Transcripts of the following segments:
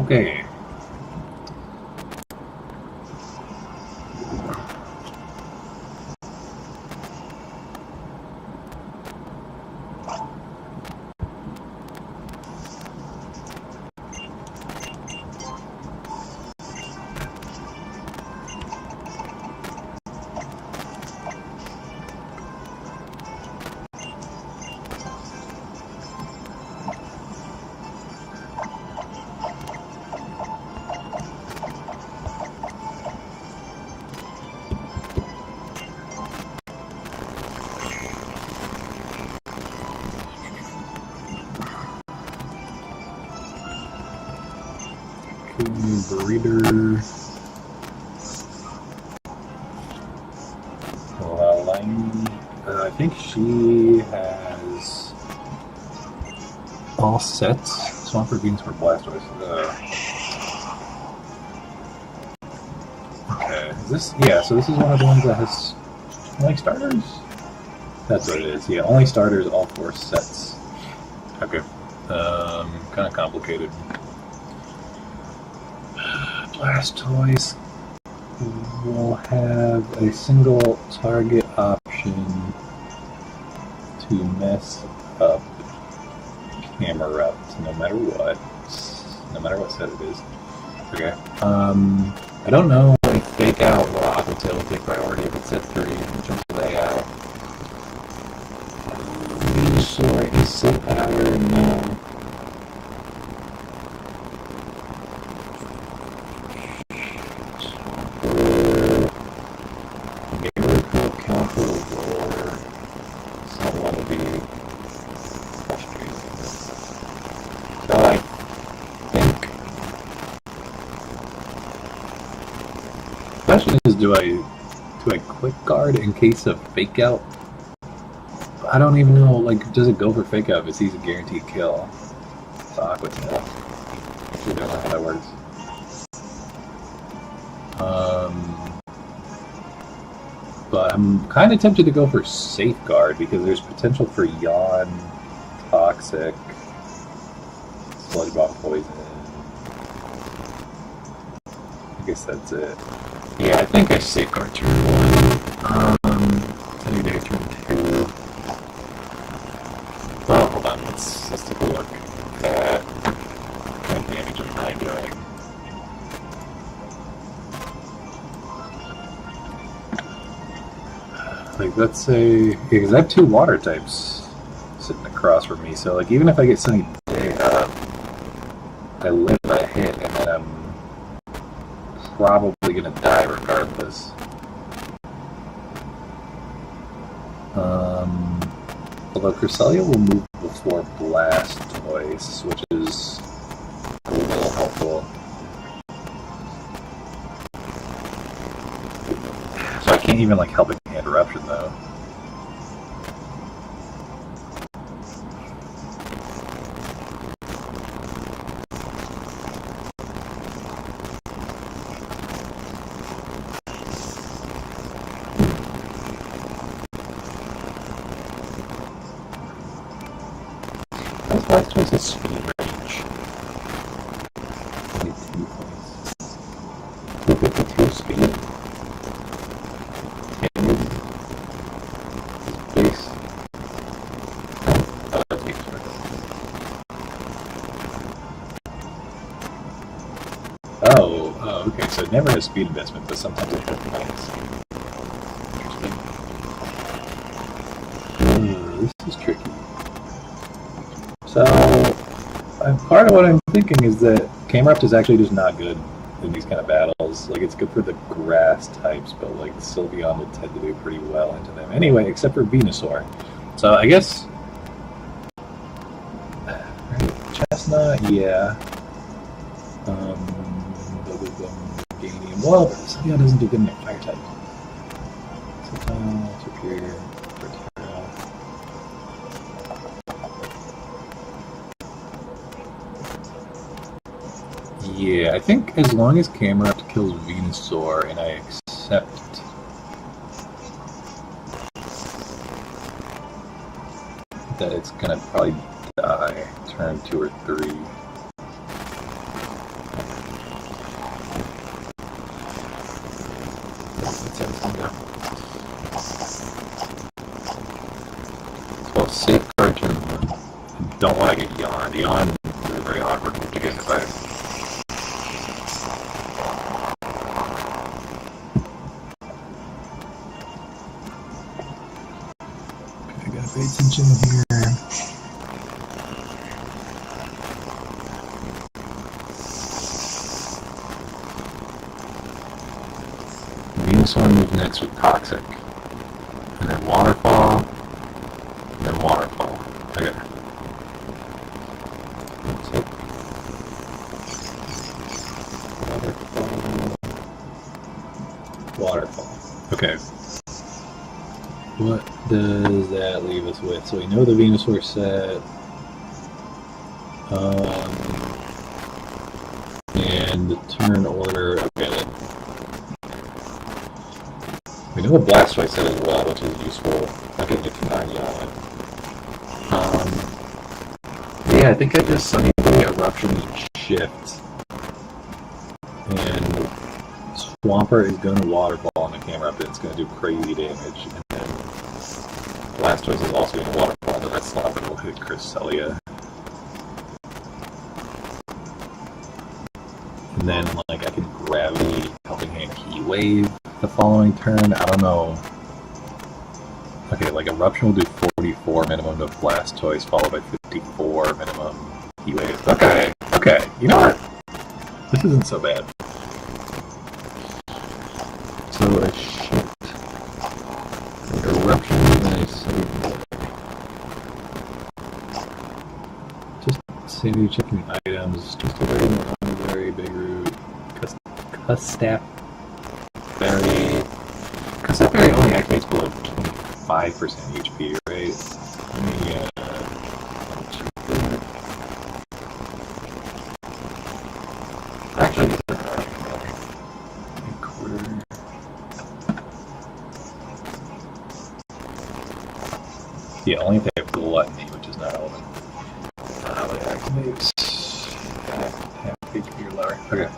Okay. Breeder. I think she has all sets. Swampert Beans for Blastoise. Okay, is this? Yeah, so this is one of the ones that has only starters? That's what it is. Yeah, only starters, all 4 sets. Okay. Kind of complicated. Blastoise will have a single target option to mess up Camerupt, no matter what set it is. Okay. I don't know if Fake Out or Aquatail will take priority if it's set 3 in terms of layout. Sure, is set power? No. The question is, do I quick guard in case of Fake Out? I don't even know, like, does it go for Fake Out if he's a guaranteed kill? It's Aquatail. I don't know how that works. But I'm kind of tempted to go for Safeguard because there's potential for Yawn, Toxic, Sludge Bomb Poison. I guess that's it. Yeah, I think I Safeguard turn 1. Any day turn 2. Well, hold on, let's take a look at what damage am I doing. Like, let's say, because I have 2 water types sitting across from me, so like even if I get Sunny Day up, I live a hit and then I'm probably gonna die regardless. Although Cresselia will move before Blastoise, which is a little helpful. So I can't even like help a interruption though. Blastoise has speed range. 22 points. 252 speed. Base. Oh, that's base first. Oh, okay, so it never has speed investment, but sometimes it has points. Interesting. This is tricky. So, part of what I'm thinking is that Camerupt is actually just not good in these kind of battles. Like, it's good for the grass types, but like Sylveon will tend to do pretty well into them. Anyway, except for Venusaur. So I guess Chestnut, yeah. Other than Ganium. Well, Sylveon doesn't do good in their fire type. Superior. Yeah, I think as long as Camerupt kills Venusaur and I accept that it's gonna probably die turn 2 or 3. Well, safeguard your... Don't want to get yawned. Yawn is very awkward to get if I... Okay, I gotta pay attention here. Maison moves next with Toxic. And then Waterfall. And then Waterfall. Okay. That's it. Waterfall. Okay. What does that leave us with? So we know the Venusaur set. And the turn order. Okay. We know the Blastoise set as well, which is useful. I'll get it from 90 on it. Yeah, I think I just suddenly Eruption shift. And Swampert is going to Waterfall on the camera up, and it's going to do crazy damage. And then Blastoise is also going to Waterfall, but that Swampert will hit Cresselia. And then, like, I can Gravity, Helping Hand, Heat Wave the following turn. I don't know. Okay, like Eruption will do 44 minimum to Blastoise, followed by 54 minimum Heat Wave. Okay, okay. You know what? This isn't so bad. So I shift. Like Eruption, and I save. Just save checking items. Just a very big root. Custap. Berry only activates below 25% HP, right? Let me, actually, quarter. Yeah, only if they have Gluttony, which is not relevant. It activates half HP or lower. Okay.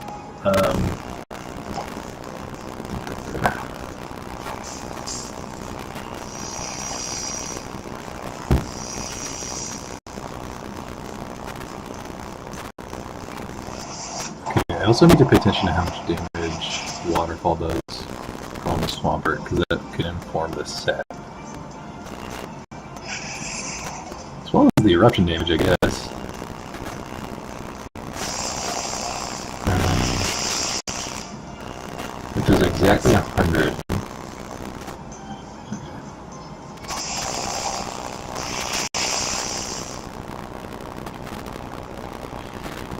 I also need to pay attention to how much damage Waterfall does on the Swampert, because that can inform the set. As well as the Eruption damage, I guess. Which is exactly 100.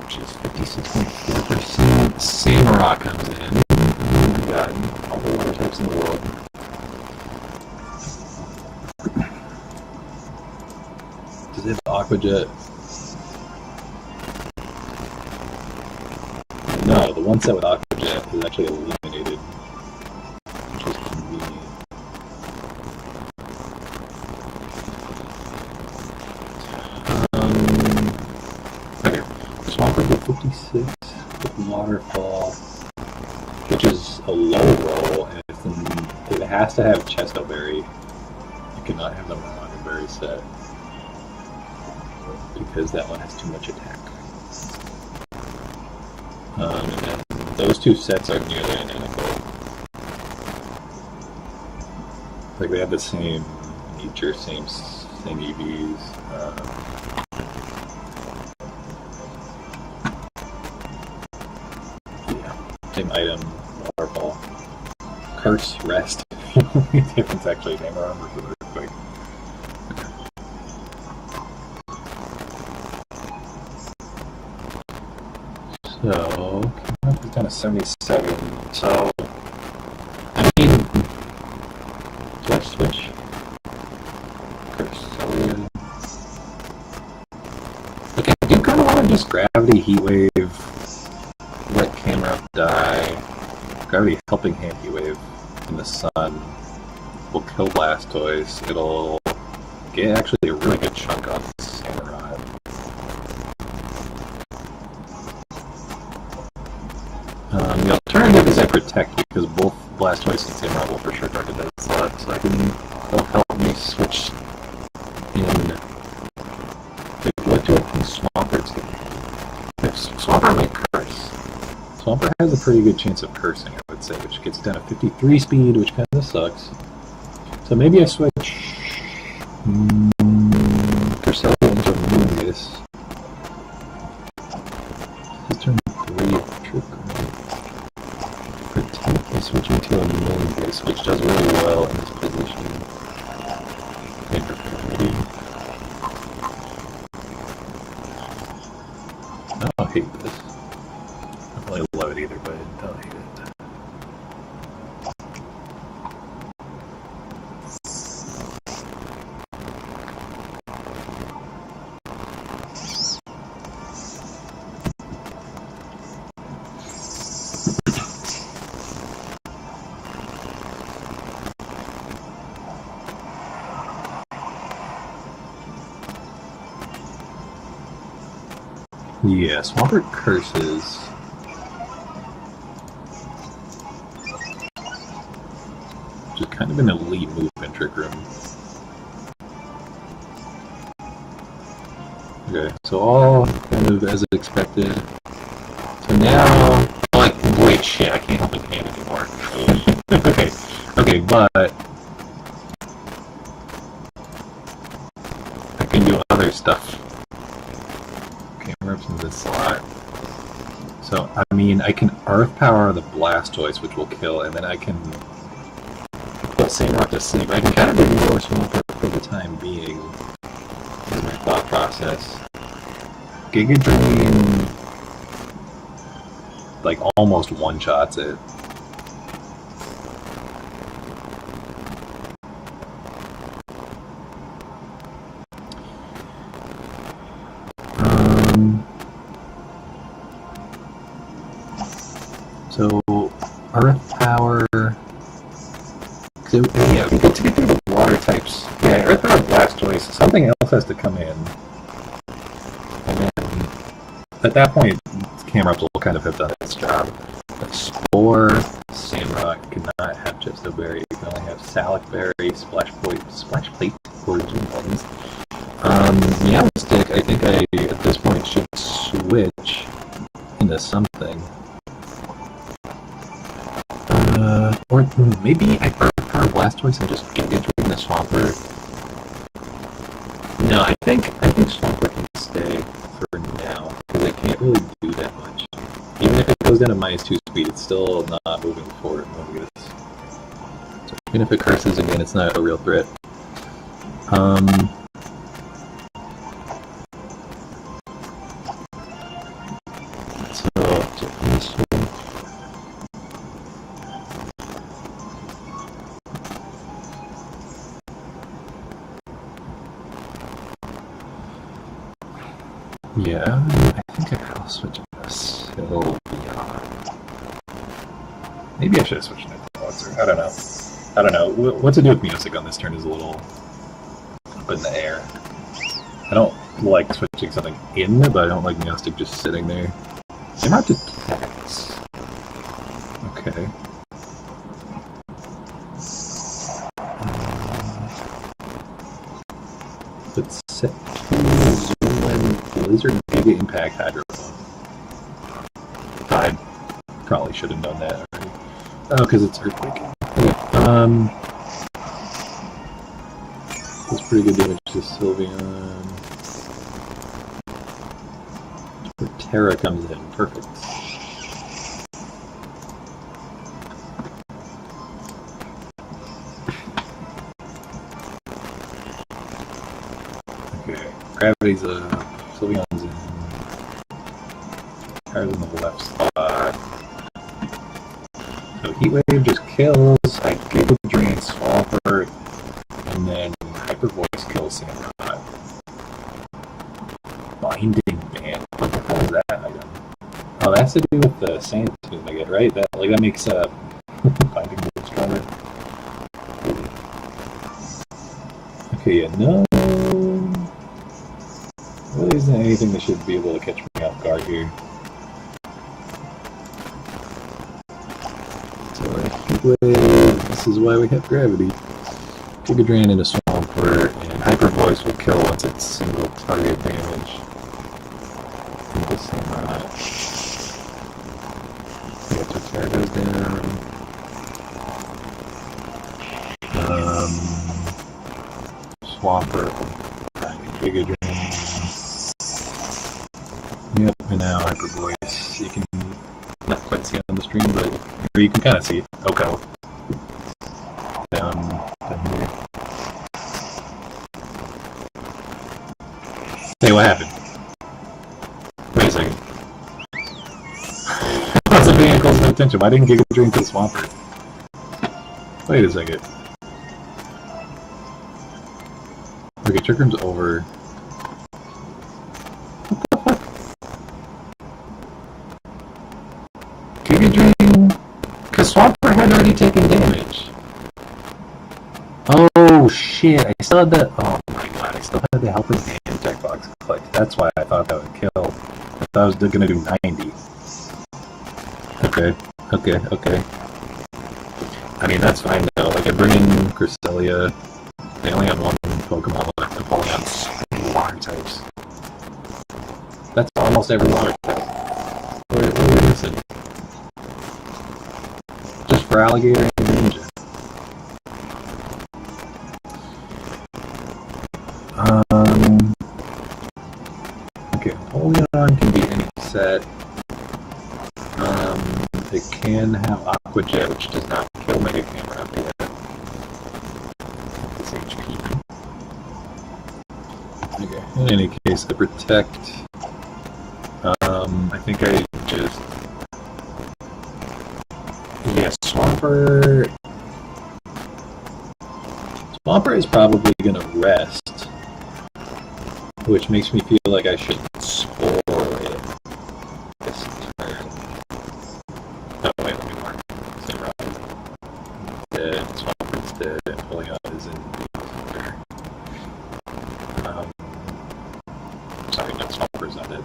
Which is 56.4%. Samurott comes in. We've got all the water types in the world. Does it have Aqua Jet? No, the one set with Aqua Jet is actually eliminated, which is convenient. Okay, Swampert with 56 with Waterfall, which is a low roll, and it has to have Chesto Berry. You cannot have the Morocco Berry set, because that one has too much attack. And then those two sets are nearly identical. Like they have the same nature, same EVs. Yeah, same item, Waterfall. Curse, Rest. The only difference actually came around versus Earthquake. So, it's down to 77. So, I mean, do I switch? Cresselia. Okay, I do kind of want to just Gravity, Heat Wave, let Camera Up die. Gravity Helping Hand, Heat Wave in the sun will kill Blastoise. It'll get actually a really good chunk on Samurott. The alternative is I Protect, because both Blastoise and Samurai will for sure target that slot, so they'll help me switch in. What do I think Swampert too? If Swampert might curse. Swampert has a pretty good chance of cursing, I would say, which gets down to 53 speed, which kind of sucks. So maybe I switch Cursola into Moongus. This is turn 3 of Trick Room. Protect by switching to a Moongus, which does really well in this position. I don't hate this. I don't really love it either, but I don't hate it. Yeah, Swampert curses. Which is kind of an elite move in Trick Room. Okay, so all kind of as expected. So now, like, wait, shit, I can't hold my hand anymore. okay, but I can do other stuff. In this slot. So, I mean, I can Earth Power the Blastoise, which will kill, and then I can put Samrock to sleep. I can kind of ignore Swampert for the time being, is my thought process. Giga Drain, like, almost one-shots it. So, Earth Power. So, yeah, to get through the water types. Yeah, Earth Power Blastoise. Something else has to come in. And then, at that point, Camerupt will kind of have done its job. But Spore, Samrock cannot have just a berry. You can only have Salic Berry, Splash Plate, or Zoom Buttons. Meowstic, I think I, at this point, should switch into something. Or maybe I Earth Power Blastoise and just Giga Drain the Swampert. No, I think Swampert can stay for now, because I can't really do that much. Even if it goes down to -2 speed, it's still not moving forward. So even if it curses again, it's not a real threat. So this one. Yeah, I think I'll switch to Sylveon. Maybe I should have switched to Boxer. I don't know. What to do with Meowstic on this turn is a little up in the air. I don't like switching something in, but I don't like Meowstic just sitting there. Samrock attacks. Okay. Let's set Blizzard Giga Impact Hydro. I probably should have done that already. Oh, because it's Earthquake. Okay. That's pretty good damage to Sylveon. Where Terra comes in. Perfect. Okay. Gravity's Sylveon's in. Terra's in the left spot. So Heat Wave just kills. I Giga Drain Swampert, and then Hyper Voice kills Sandrot. Binding Band. What the hell is that item? Oh, that has to do with the Sand Tomb I get, right? That makes Binding Band stronger. Okay, yeah, no. Really isn't anything that should be able to catch me off guard here. So I think this is why we have gravity. Giga Drain into Swampert, and Hyper Voice will kill once it's single target damage. This Terra goes down. Swampert, Giga Drain. Yep, and now Hyper Voice. You can not quite see it on the stream, but or you can kind of see it. Okay. Down here. Hey, what happened? Wait a second. I wasn't paying close attention. Why didn't Giga Drain to the Swampert? Wait a second. Okay, Trick Room's over. Giga Drain? Because Swampert had already taken damage. Oh shit, I still had that. Oh my god, I still had the helping hand checkbox clicked. That's why I thought that would kill. I thought I was gonna do 90. Okay. I mean, that's fine though. Like, I bring in Cresselia. They only have one Pokemon left. They're pulling out water types. That's almost every water type. Where is it? Just for Alligator and Ninja. Okay, Empoleon can be any set. It can have Aqua Jet, which does not kill Mega Camera yet. It's HP. Okay, in any case, the Protect. I think I just. Yeah, Swampert. Swampert is probably gonna rest, which makes me feel like I should Spore it this turn. Oh wait, let me mark. Zero. Dead. Swampert's dead. Empoleon is in there. Sorry, no, Swampert's not dead.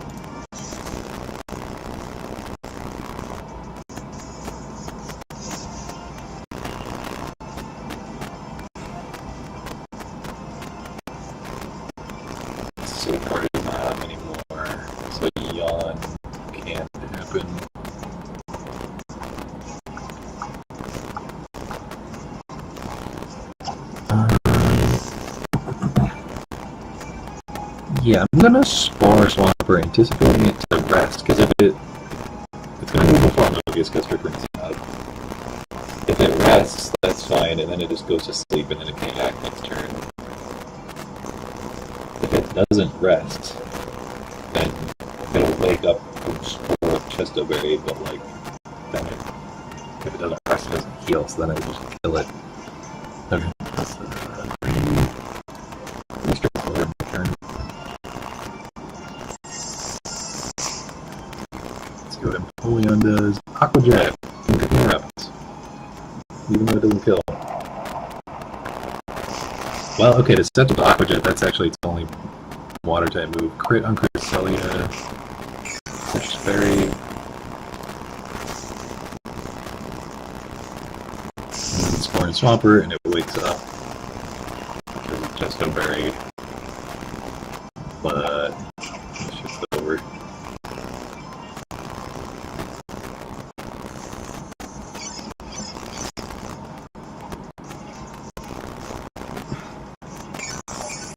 Support is not up anymore, so Yawn can't happen. Yeah, I'm gonna Spore Swampert, anticipating it to rest, because if it's gonna move before Mobius because Trick Room's out. If it rests, that's fine, and then it just goes to sleep, and then it came back next turn. If it doesn't rest, then it'll wake up from Spore Chesto Berry, but like, then if it doesn't rest, it doesn't heal, so then it'll just kill it. Okay. Pretty straightforward turn. Let's see what Empoleon does. Aqua Jet. Even though it doesn't kill. Well, okay, to set with Aqua Jet, that's actually its only water type move. Crit on Cresselia. Citrus Berry. And Spore and Swampert, and it wakes up. Because it's just a berry. But it's just over.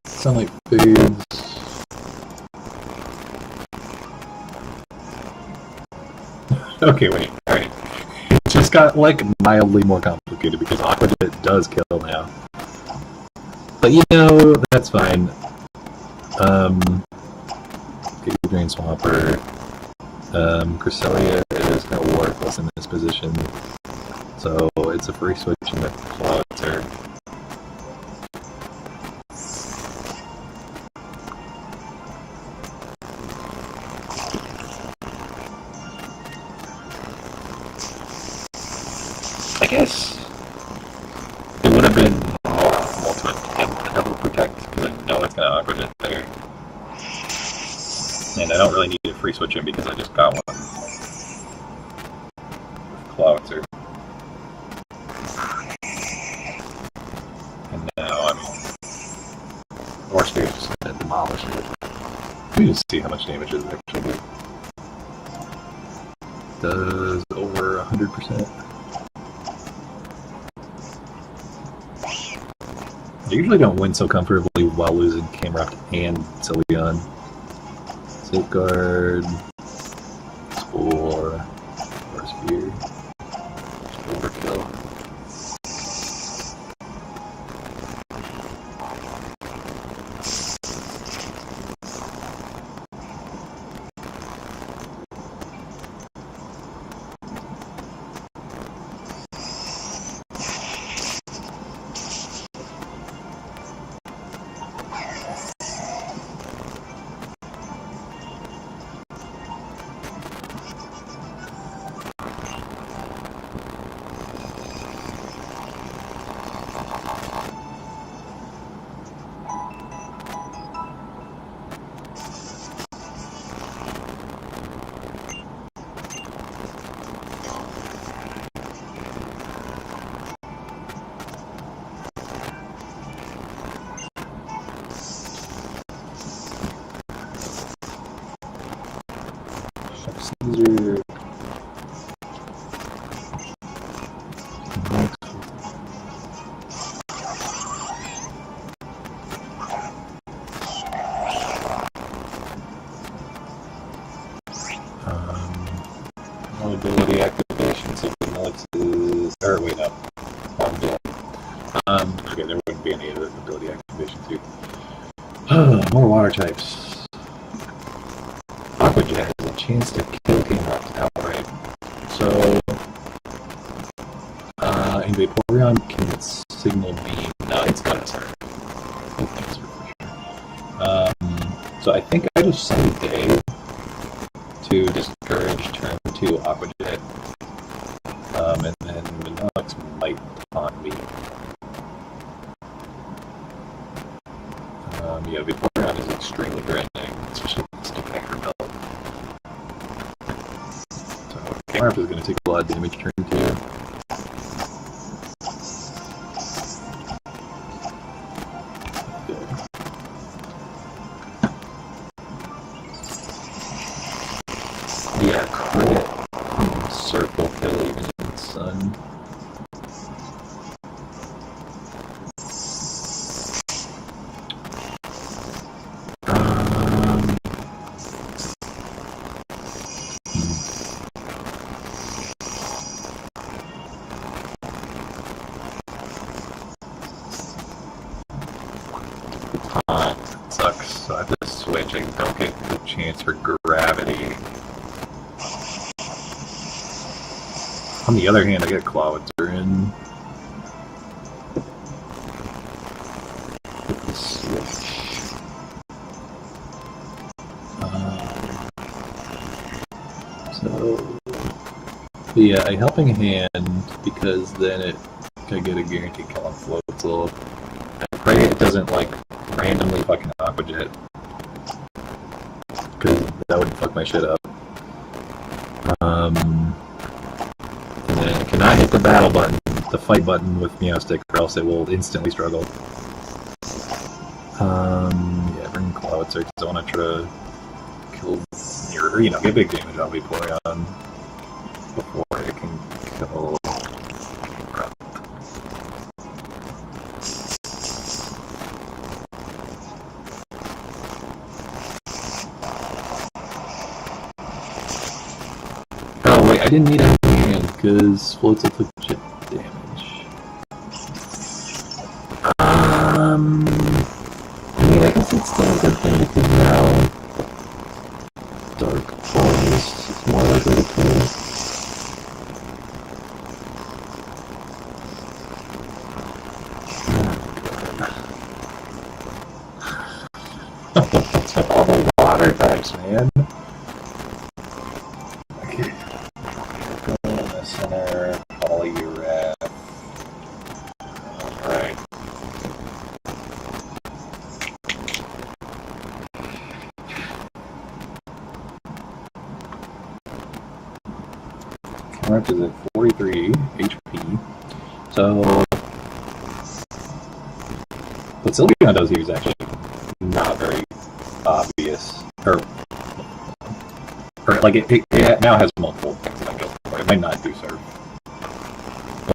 Sunlight fades. Okay, wait. Alright. It just got, like, mildly more complicated because Aqua Jet does kill now. But, you know, that's fine. Giga Drain Swampert. Cresselia is kind of worthless in this position. So, it's a free switch in the Cloudster. I guess it would have been ultimate double protect because I know it's gonna Aqua Jet there, and I don't really need to free switch him because I just got one with Cloudster. Let me just see how much damage it actually do. Does over 100%. I usually don't win so comfortably while losing Camerupt and Sylveon. Safeguard. Spore. Sphere. Overkill. Caesar. Ability activation, so or wait, no. Okay, there wouldn't be any other ability activations here. More water types. Aqua Jet has a chance to kill Camerupt outright. So, and Vaporeon can signal beam. No, it's got a turn. So I think I just send Day to discourage turn 2 Aqua Jet. And then Minox might taunt me. Yeah, Vaporeon is extremely threatening, especially with the Stickhanger belt. So Camerupt is going to take a lot of damage turn 2. Yeah, credit circle kill even in the sun. Sucks, so I have to switch. I don't get the chance for gravity. On the other hand, I get Clawitzer in. Switch. So, yeah, a helping hand because then it can get a guaranteed kill on Floatzel. I pray it doesn't like randomly fucking Aqua Jet, because that would fuck my shit up. And then can I hit the battle button, the fight button with Meowstick, or else it will instantly struggle. Yeah, bring Clawitzer because I want to try to kill or get big damage on Vaporeon before it can kill. Oh wait, I didn't need a hand because Floatzel took shit damage. I mean, I guess it's still a good thing because now Dark Forest is more likely to kill. What's up all the water types, man? Okay. Go in the center, Polyureth. Alright. Camerupt is at 43 HP. So, what Sylveon does here is actually not very obvious, or like it now has multiple things that go for it. It might not do serve.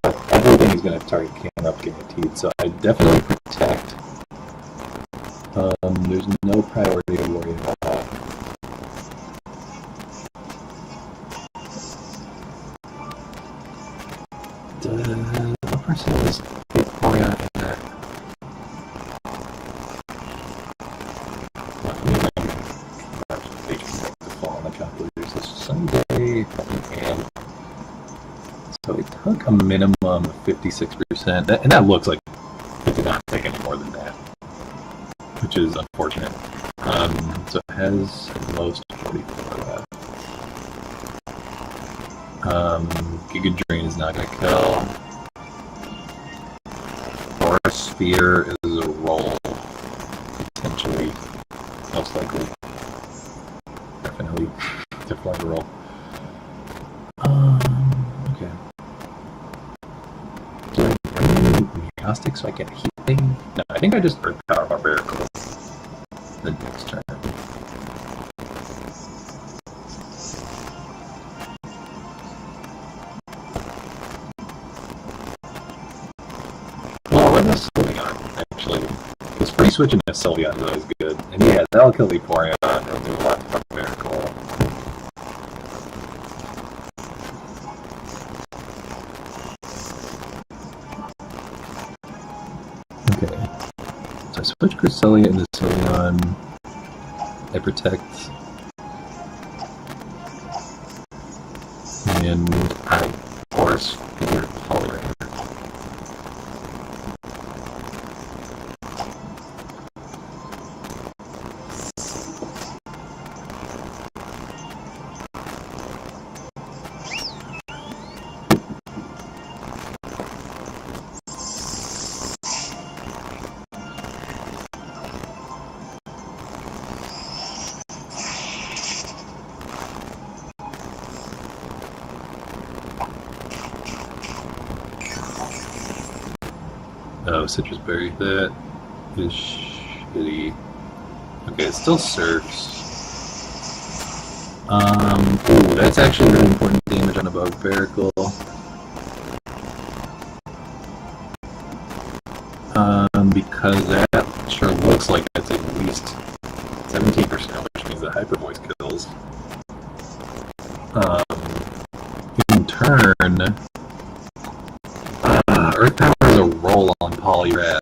But everything is going to target camera up guaranteed, so I definitely protect. There's no priority to worry about. What percent is Victoria in there? Fall on the calculators this Sunday, and so it took a minimum of 56%, and that looks like it did not take any more than that, which is unfortunate. So it has the most 44 left. Giga Drain is not going to kill. Force Sphere is a roll, potentially, most likely. Definitely a roll. Okay. Do I bring in Meowstic so I get healing? No, I think I just Earth Power Barbarical the next turn. Well, we're just Sylveon, actually. Because free switching to Sylveon is always good. And yeah, that'll kill Vaporeon. It'll do a lot of Barbarical. Okay. So I switch Cresselia into Sylveon. I protect. And I force your Poliwrath. Oh, Citrus Berry. That is shitty. Okay, it still surfs. Ooh, that's actually really important damage on a Barbarical. Because that sure looks like it's at least 17%, which means that Hyper Voice kills. In turn, Earth Power is a roll on Poliwrath.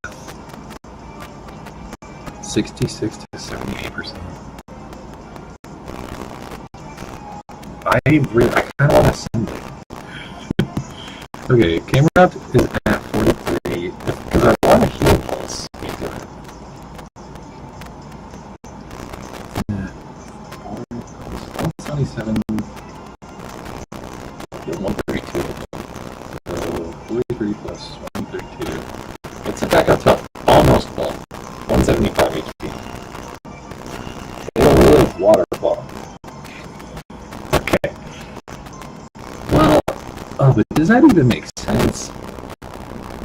66 to 78%. I kind of want to send it. Okay, Camerupt is at 43 because I want to heal Pulse. 177. 132. So 43 plus 132. It's back up to almost full. 175 HP. It'll live Waterfall. Okay. Well, oh, but does that even make sense?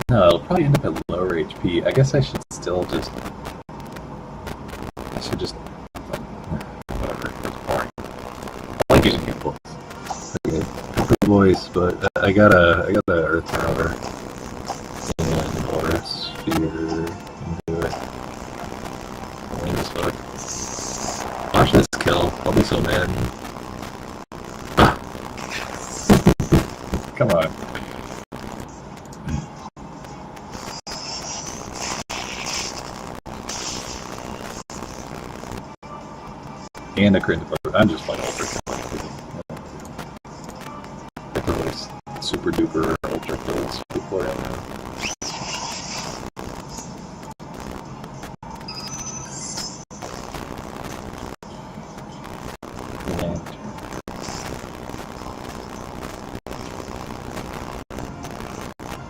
No, it'll probably end up at lower HP. I guess I should still just. Whatever. It's boring. I like using people. Okay. Hyper Voice, but I got a Earth Power. And Aura Sphere. Do it. Lame as fuck. Watch this kill. I'll be so mad. Come on. And a crit. I'm just playing ultra. Super duper ultra kills before I know.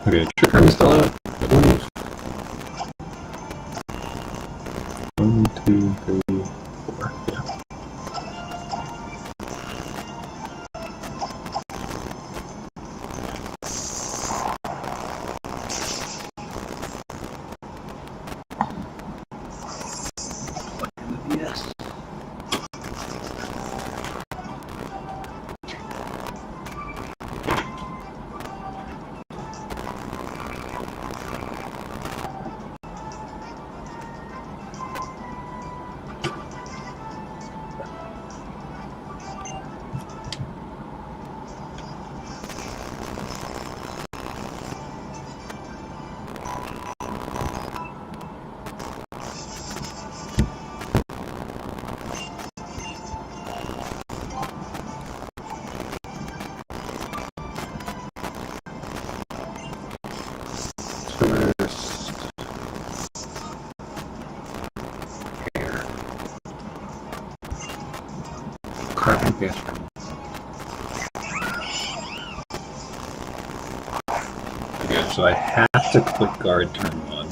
Okay, Trick Room is still out, I believe. 1, 2, 3, 4. Yeah. gastrodon. Good, so I have to click guard turn 1.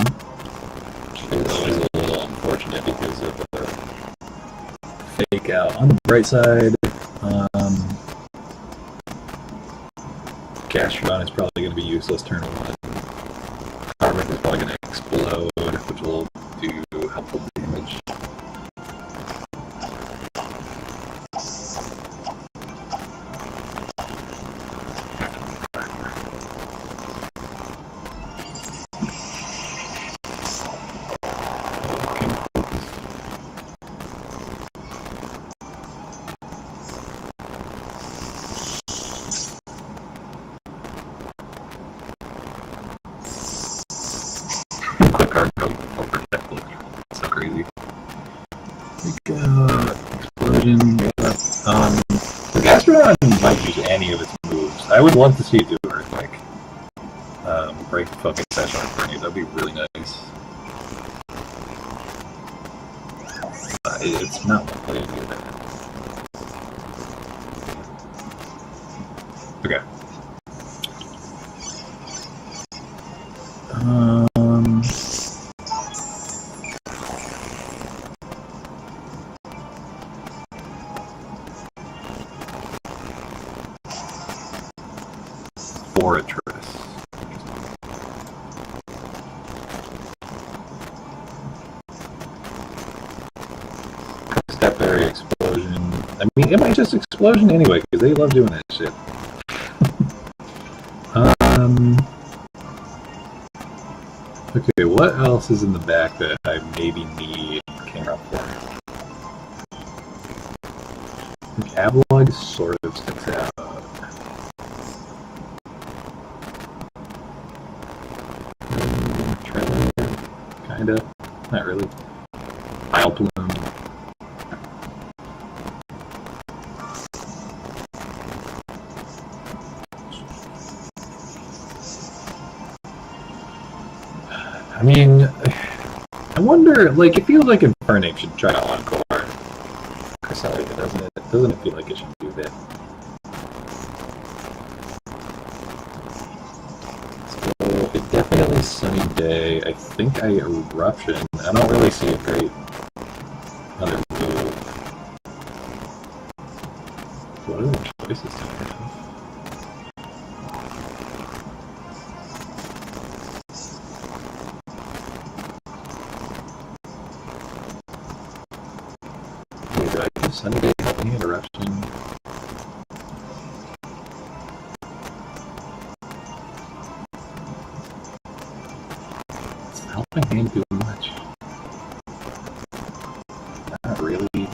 Which is always a little unfortunate because of the fake out. On the bright side, gastrodon is probably going to be useless turn 1. Carmen is probably going to explode, which will do helpful damage. Quick card code for protect. So crazy. Explosion. The Gastrodon might use any of its moves. I would love to see it do Earthquake. Break fucking session for me. That'd be really nice. It's not one way to do that. Okay. Fortress. Step area explosion. I mean, it might just explosion anyway, because they love doing that shit. Okay, what else is in the back that I maybe need camera for? Avalog sort of sticks out. Kinda. Not really. Isle Plume. I mean, I wonder, like, it feels like Infernape should try to encore Cresselia, doesn't it? Doesn't it feel like it should do that? So, it's definitely sunny day. I think I Eruption. I don't really see a great other move. What are the choices to have? Sunny day, helping interruption. It's helping hand do much. Not really.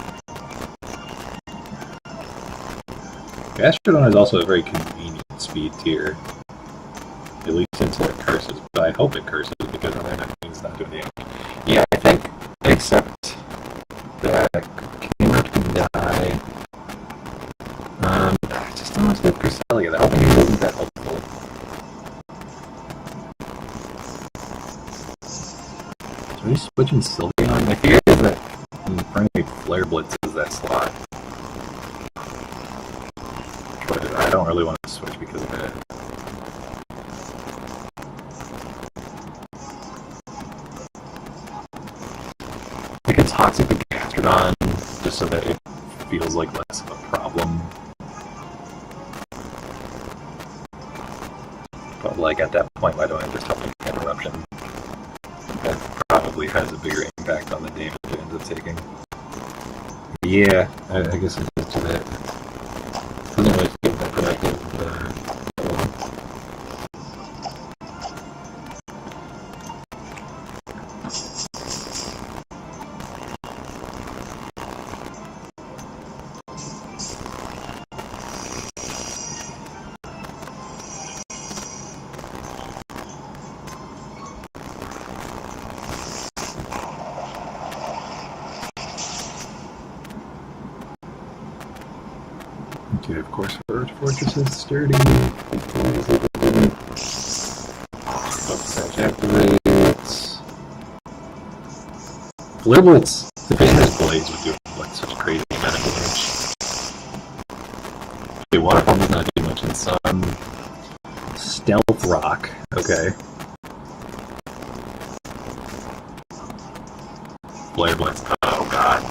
Gastrodon is also a very convenient speed tier. At least until it curses, but I hope it curses because then that means it's not doing damage. Yeah, I think, except that Camera can die. I just don't want to get Cresselia. The helping hand isn't that helpful. Are we switching Sylveon? My fear is that Infernape Flare blitzes that slot. But I don't really want to switch because of that. I can Toxic the Gastrodon just so that it feels like less of a problem. But like at that point, why don't I just help him get Eruption? That probably has a bigger impact on the damage it ends up taking. Yeah, I guess it's just that. Doesn't really feel that productive. Okay, of course, Fortress is sturdy. Activates. Flare Blitz! The Banner's Blades would do like such crazy amount of damage. Stealth rock. Okay. Flare blitz. Oh god.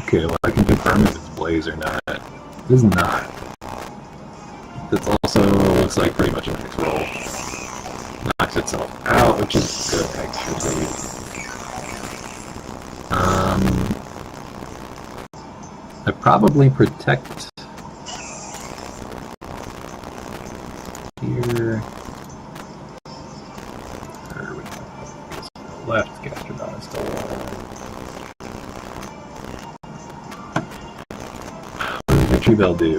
Okay, well I can confirm if it's blaze or not. It is not. This also looks like pretty much a mixed roll. Knocks itself out, which is good actually. I probably protect here. Or left Gastrodon is still alive. What does Victory Bell do?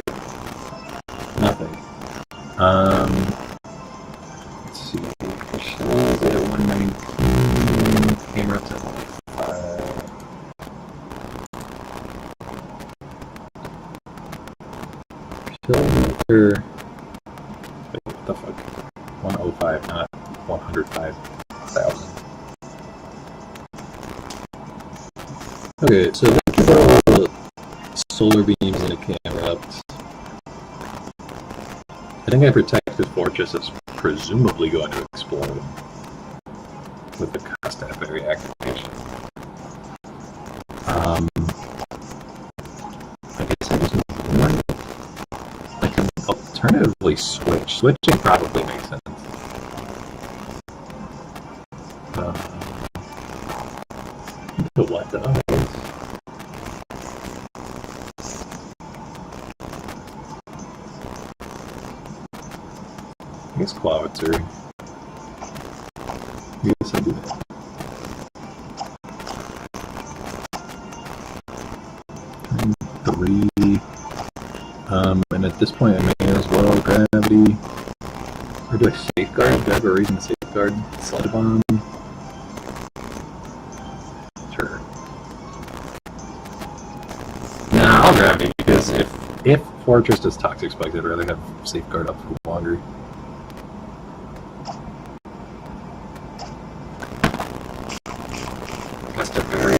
Nothing. Let's see. Michelle's at 119. Camera up to 5. Wait, what the fuck? 105, not 105,000. Okay, so the solar beams and a camera up. I think I protect his fortress is presumably going to explode with the Costat Berry activation. I guess I just might. I can alternatively switch. Switching probably makes sense. The what though? I guess Clavitzer. Yes, I do that. Turn 3. And at this point I may as well gravity. Or do I safeguard? Do I have a reason to safeguard? Sludge bomb? Sure. Nah, I'll gravity because if Fortress does Toxic Spike, I'd rather have safeguard up for longer. Cast a very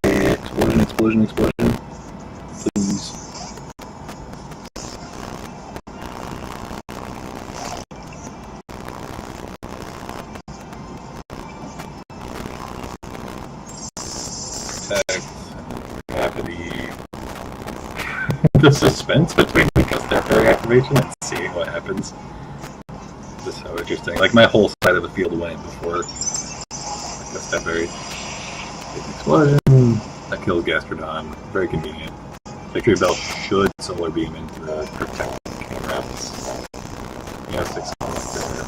explosion, please. The suspense between the Costat Berry activation and seeing what happens is so interesting. Like my whole side of the field went before Costat Berry. Explosion. That kills Gastrodon. Very convenient. Victory Bell should solar beam into the protect camera's. Yeah, 6 there.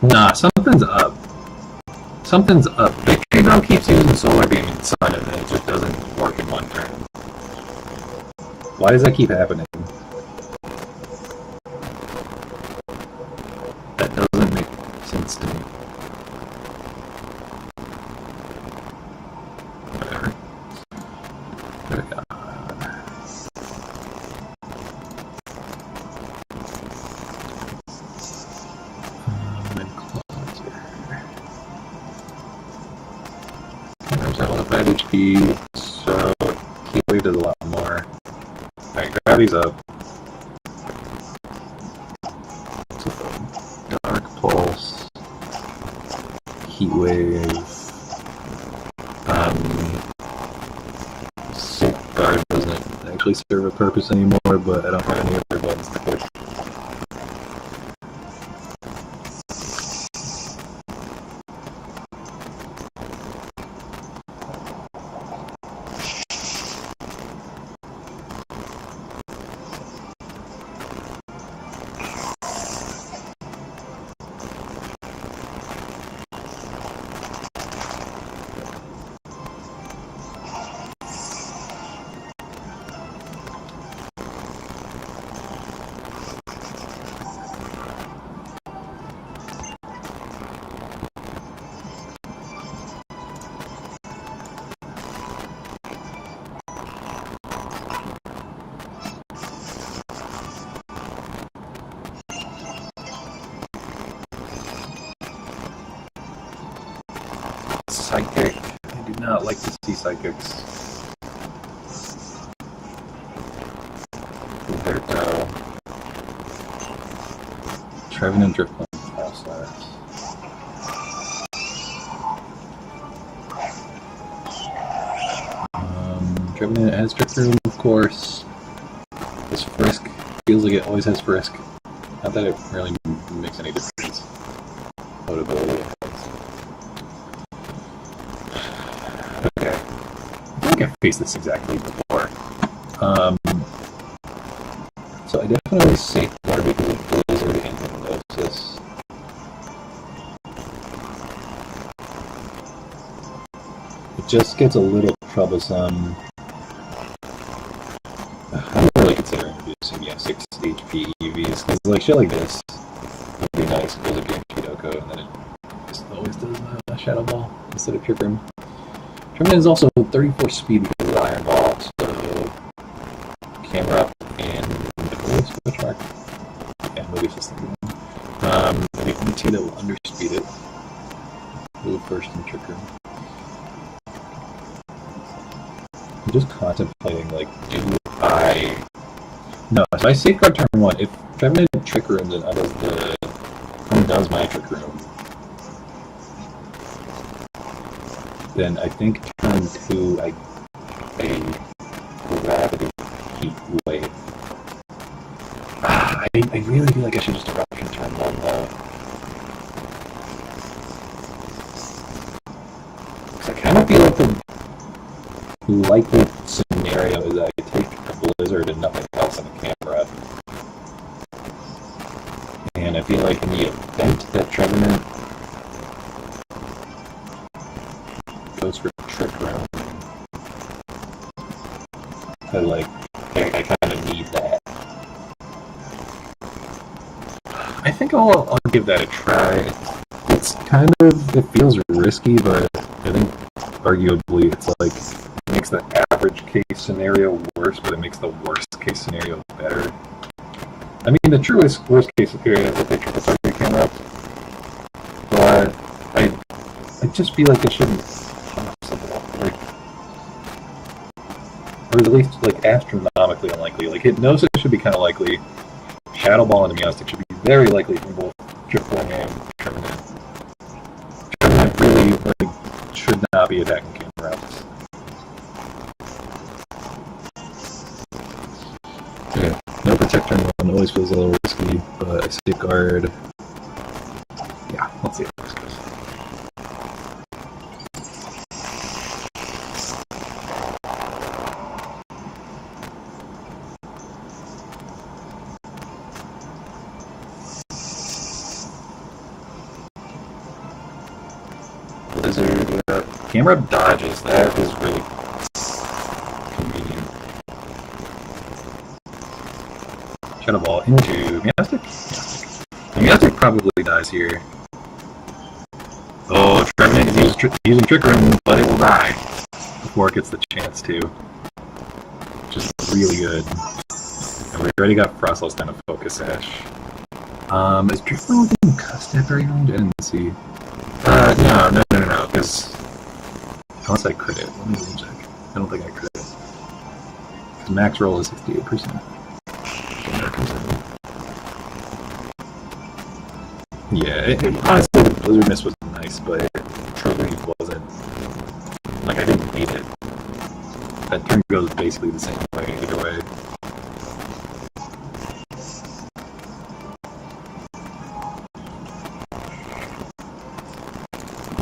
Nah, something's up. Something's up. Victory Bell keeps using solar beam inside of it. It just doesn't work in one turn. Why does that keep happening? That doesn't make sense to me. Whatever. There we go. There's not a lot of 5 HP, so Heat Wave does a lot more. Alright, gravity's up. So, Dark Pulse, Heat Wave, Safeguard doesn't actually serve a purpose anymore, but I don't have any other buttons to push. psychic. I do not like to see psychics. Roberto. Trevenant Driftland All-Stars. Trevenant has Trick Room, of course. This Frisk feels like it always has Frisk. Not that it really makes any difference. Notability. Okay. I think I've faced this exactly before. So I definitely safeguard because of Blizzard and Hypnosis. It just gets a little troublesome. I'm really considering introducing 6 HP EVs, because like shit like this would be nice if it was a guaranteed Oko, and then it just always does a Shadow Ball instead of Trick Room. Trick Room is also 34 speed because of the Iron Ball, so camera up and switch mark. Yeah, movie system. The ET that will underspeed it. Move first in Trick Room. I'm just contemplating, like, do I... No, so I safeguard turn 1. If Trevenant Trick Room, then undoes my Trick Room. Then I think turn 2, I Gravity Heat Wave. I really feel like I should just eruption turn 1, though. Because I kind of feel like the likely scenario is that I take a Blizzard and nothing else in the camera. And I feel like in the event that Trevenant goes for Trick Room, I kind of need that. I think I'll give that a try. It's kind of, it feels risky, but I think arguably it's like, it makes the average case scenario worse, but it makes the worst case scenario better. I mean, the truest worst case scenario is that they triple target camera up, but I just feel like it shouldn't like, or at least like astronomically unlikely. Like Hypnosis should be kind of likely. Shadow Ball and Amniotic should be very likely from both Driftwood and Trevenant. Trevenant really should not be attacking camera ups. Okay, no Protector one always feels a little risky, but I safeguard. Yeah, let's see how this goes. Blizzard, camera dodges, that is really convenient. Shadow Ball into Miastic? Miastic probably dies here. Oh, Trevenant is using Trick Room, but it will die before it gets the chance to. Just really good. And we already got Frostloss down to Focus Ash. Is Trick Room within Custep range? I didn't see. No, because unless I crit it, let me double check. I don't think I crit it. Because max roll is 68%. Yeah, honestly, the Blizzard Miss was nice, but truly wasn't. Like, I didn't need it. That turn goes basically the same way either way.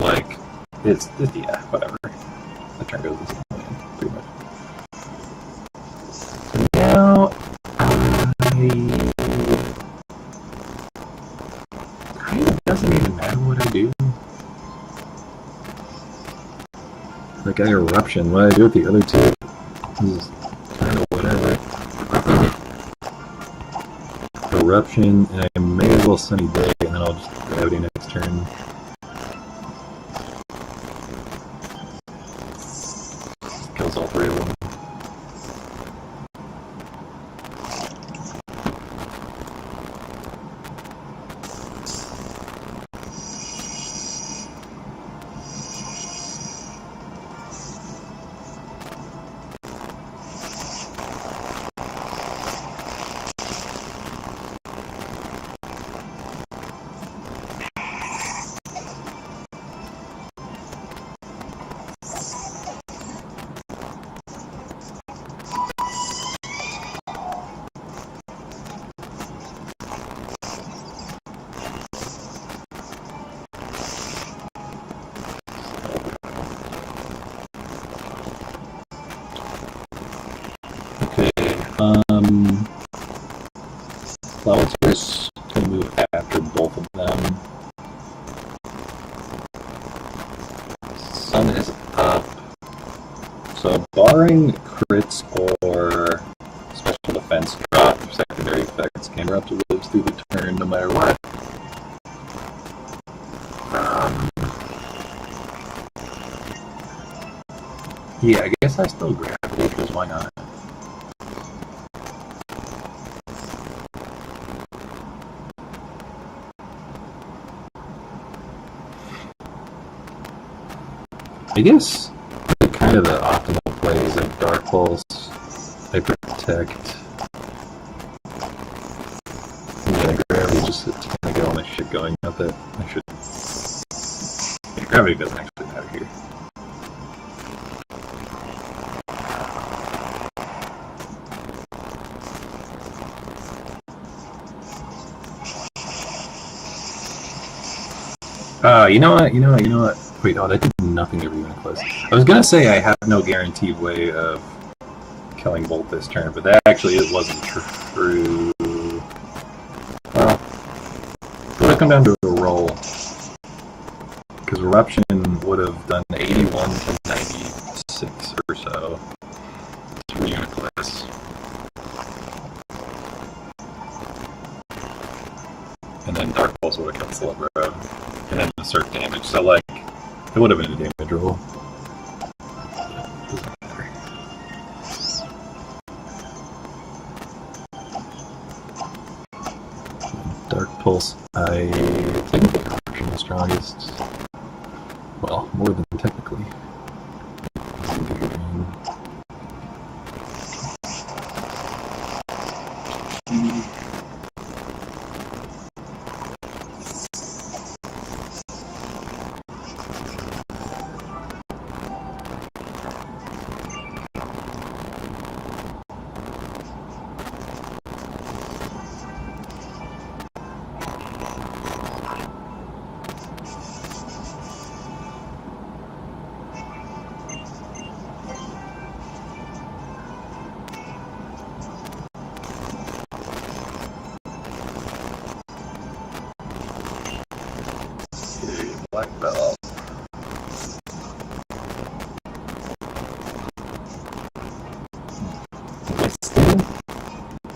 Like, it's yeah, whatever. The turn goes the same way, pretty much. So now, it doesn't even matter what I do. Like, I Eruption, what I do with the other two is kind of whatever. Eruption, and I may as well Sunny Day, and then I'll just Gravity next turn. Kills all three of them. Flowers can move after both of them. Sun is up. So barring crits or special defense drop, secondary effects, Camerupt lives through the turn no matter what. Yeah, I guess I still grab it, because why not? I guess kind of the optimal play is like Dark Pulse, I protect, and then Gravity just to kind of get all my shit going. Not that I should. Yeah, Gravity doesn't actually matter here. You know what? Wait, oh, that did nothing to Revenant Quest. I was gonna say I have no guaranteed way of killing Bolt this turn, but that actually wasn't true. Well, it would have come down to a roll. Because Eruption would have done 81 to 96 or so to Revenant Quest. And then Dark Pulse would have killed Celebro. And then insert damage. So, like, it would have been a damage roll. Doesn't matter. Dark Pulse, I technically Eruption the strongest. Well, more than technically. Black belt.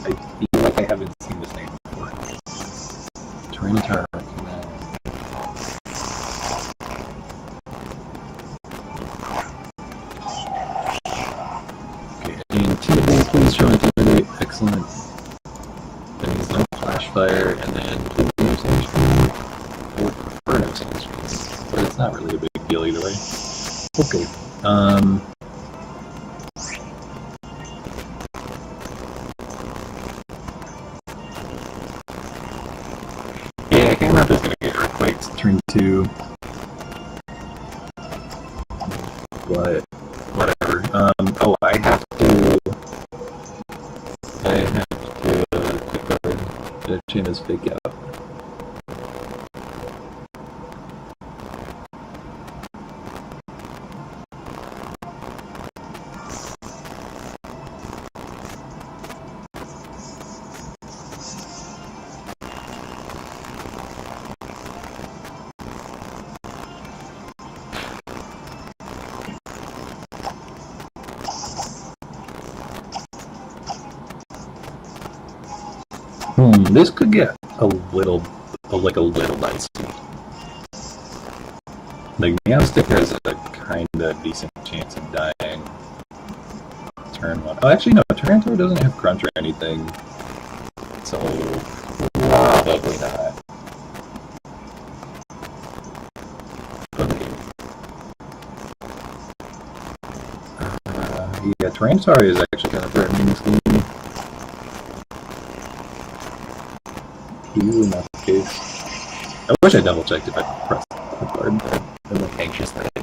I feel like I haven't seen this name before. Tyranitar. Okay, Intimidate, please show Intimidate. Excellent. Then he's no Flash Fire, and then please no Sandstorm. I would prefer no Sandstorm, but it's not really a big deal either way. Okay. Yeah, Camerupt is gonna get Earthquakes turn 2. But whatever. Oh, I have to quick guard the Chaina's fake out. This could get a little dicey. Like, Meowstick has a kind of decent chance of dying. Turn 1. Oh, actually, no, Tyranitar doesn't have Crunch or anything. So, probably not. Yeah, Tyranitar is actually kind of threatening this game. Usually not the case. I wish I double checked if I pressed the guard, but I'm like anxious that I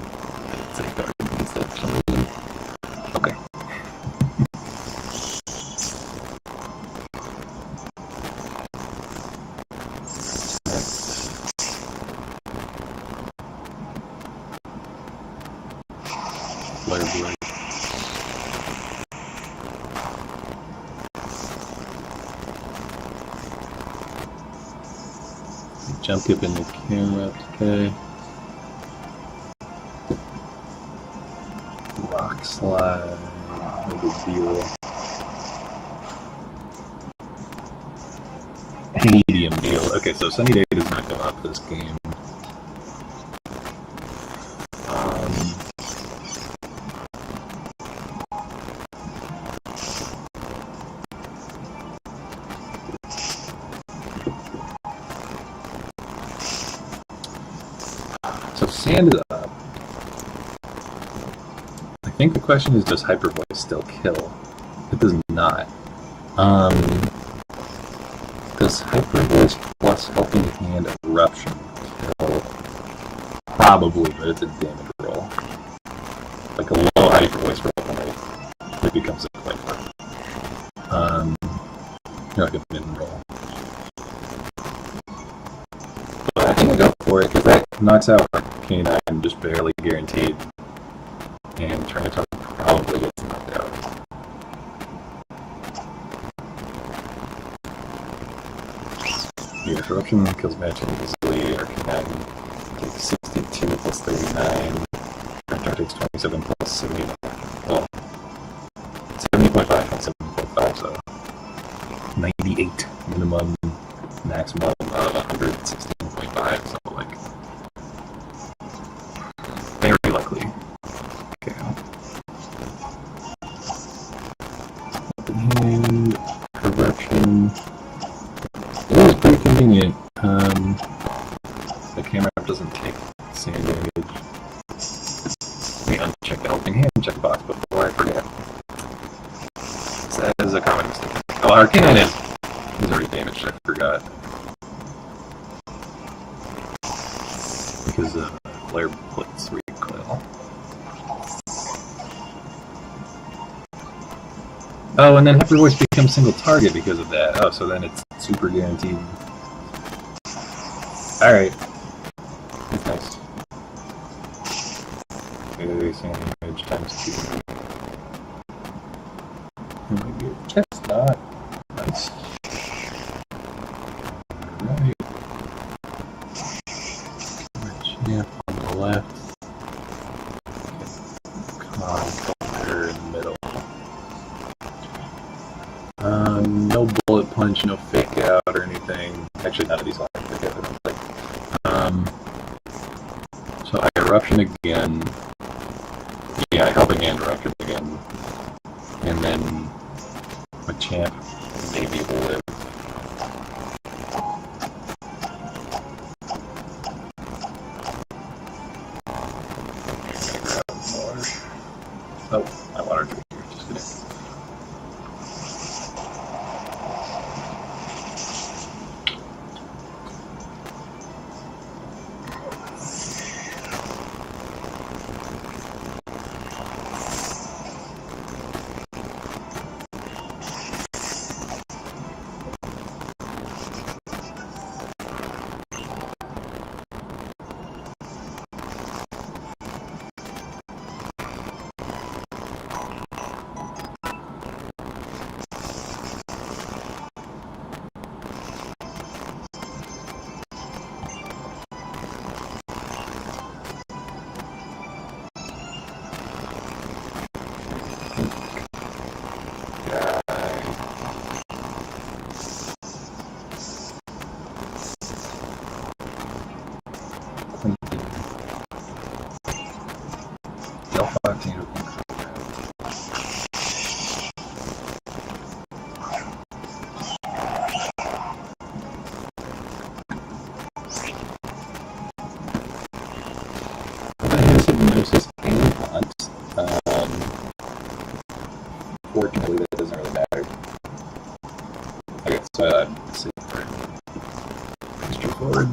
say guard instead for some reason. Okay. Flare Blade. Jump kip in the camera, okay. Rock slide, no big deal. Medium deal. Okay, so Sunny Day does not come up this game. So sand is up. I think the question is, does Hyper Voice still kill? It does not. Does Hyper Voice plus Helping Hand Eruption kill? Probably, but it's a damage roll. Like a low Hyper Voice roll, it becomes a Clipper. Like a mid roll. But I think I go for it, because that knocks out Arcanine just barely guaranteed. And Turnitin probably gets knocked out. The Interruption kills Magic easily. Arcanine takes 62 plus 39. Turnitin takes 27 plus 70. Well, 70.5 plus 7.5, so 98 minimum, maximum of 116.5, so like very likely. Okay. And correction. It is pretty convenient. The camera doesn't take the same damage. Let me uncheck the Helping Hand check box before I forget. That is a common mistake. Oh, Arcanine is already damaged, I forgot. Because of Flare Blitz recoil. Oh, and then Hyper Voice becomes single target because of that. Oh, so then it's super guaranteed. Alright. That's nice. Okay, sand damage times 2. Maybe a Chestnut. Nice. Alright. Champ on the left. Conqueror in the middle. No bullet punch, no fake out or anything. Actually, none of these lines are good. So I Eruption again. Yeah, I Helping Hand Eruption again. And then my champ maybe will live. Oh, I water drink here, just kidding. Fortunately, that doesn't really matter. Okay, so let's see. Straightforward.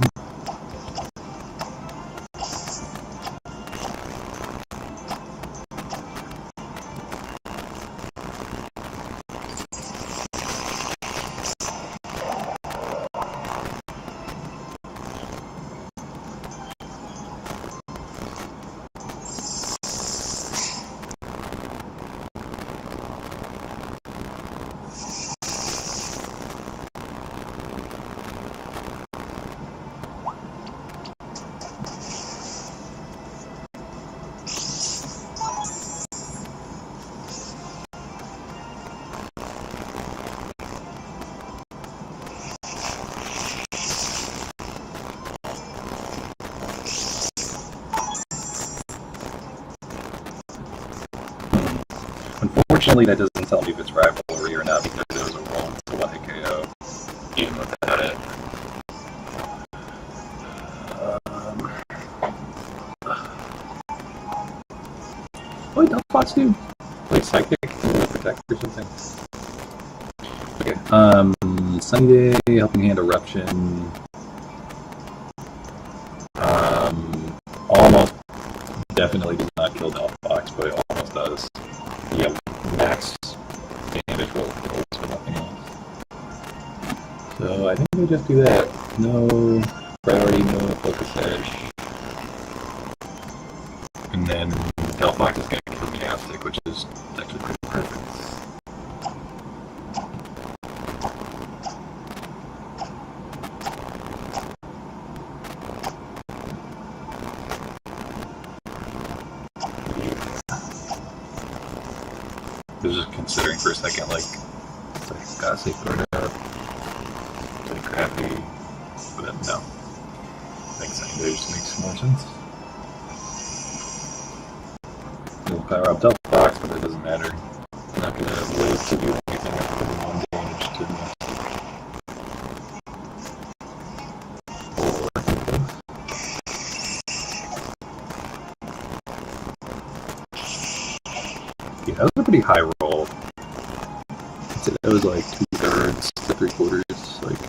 Unfortunately, that doesn't tell me if it's rivalry or not because it was a roll to 1 hit KO, even without it. What does Fox do? Like psychic, protect or something. Okay. Sunny Day, Helping Hand, Eruption. Almost definitely does not kill Delphox, but it almost does. You have max damage rolls for nothing else. So I think we just do that. No priority, no focus edge. And then Delphox is going to kill Meowstic, which is actually pretty perfect. I was just considering for a second, like, it's like, gotta safeguard it up. It's like crappy. But no. I think secondary just makes more sense. It'll power up Delphox, but it doesn't matter. I'm not gonna live to do anything after putting 1 damage to the yeah, that was a pretty high roll. It was like 2/3 to 3/4. Like,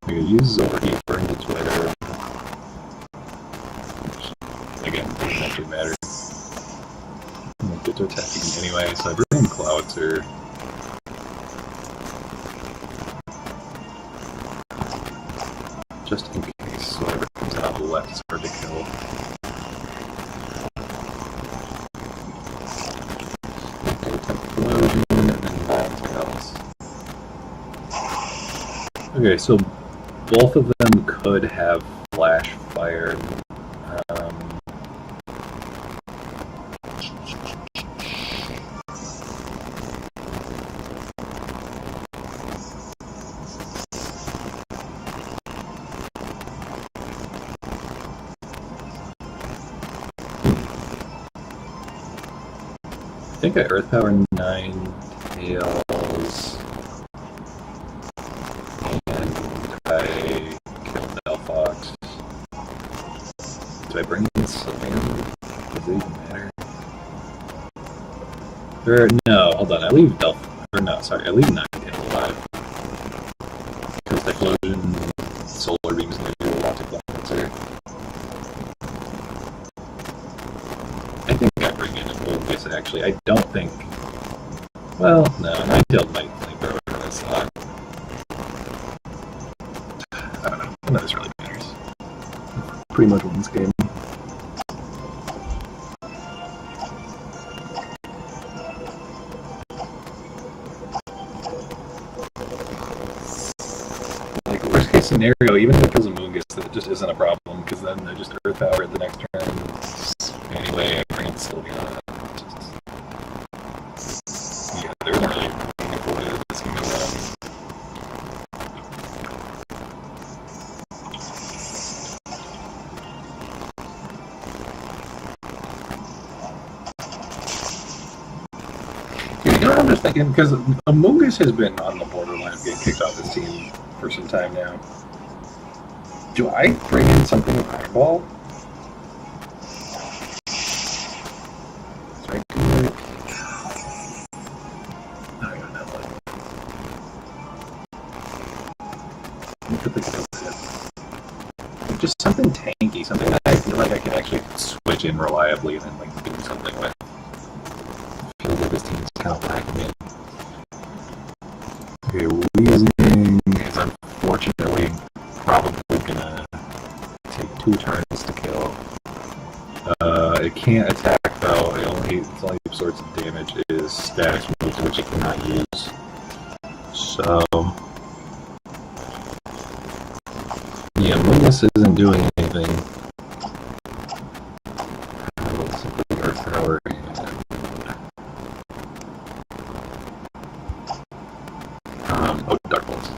I could use Overheat, burn the Twitter. Which, again, doesn't actually matter. I'm gonna get to attacking anyway, so I bring in Cloudser. Just in case whatever comes out of the left is hard to kill. Okay, so both of them could have Flash Fire. I think I Earth Power 9 Tails. I killed Delphox. Do I bring in something? Does it even matter? Or, no, hold on. I leave I leave Ninetale alive. Because Explosion, Solar Beam is going to do a lot to Cleanser. I think I bring in a Vulgus, actually. I don't think. Well, no, Ninetale might throw it in a slot. I don't know. None of this really matters. Pretty much wins game. Like, worst case scenario, even if it kills a Moongus, that just isn't a problem, because then I just Earth Power at the next turn. Anyway, I bring in Sylveon. Yeah, there's not really meaningful way that this can go down. You know what I'm just thinking? Because Amogus has been on the borderline of getting kicked off this team for some time now. Do I bring in something with Iron Ball? So I do like... I don't know what. What could think of it? Just something tanky, something that I feel like I can actually switch in reliably and then like do something with. Feels like this team's kind of lacking in. Okay, Weezing is unfortunately probably gonna take 2 turns to kill. It can't attack though. Its only sorts of damage is status moves, which it cannot use. So yeah, Moonless isn't doing anything. Simply Earth Power. Oh, Dark Bolts.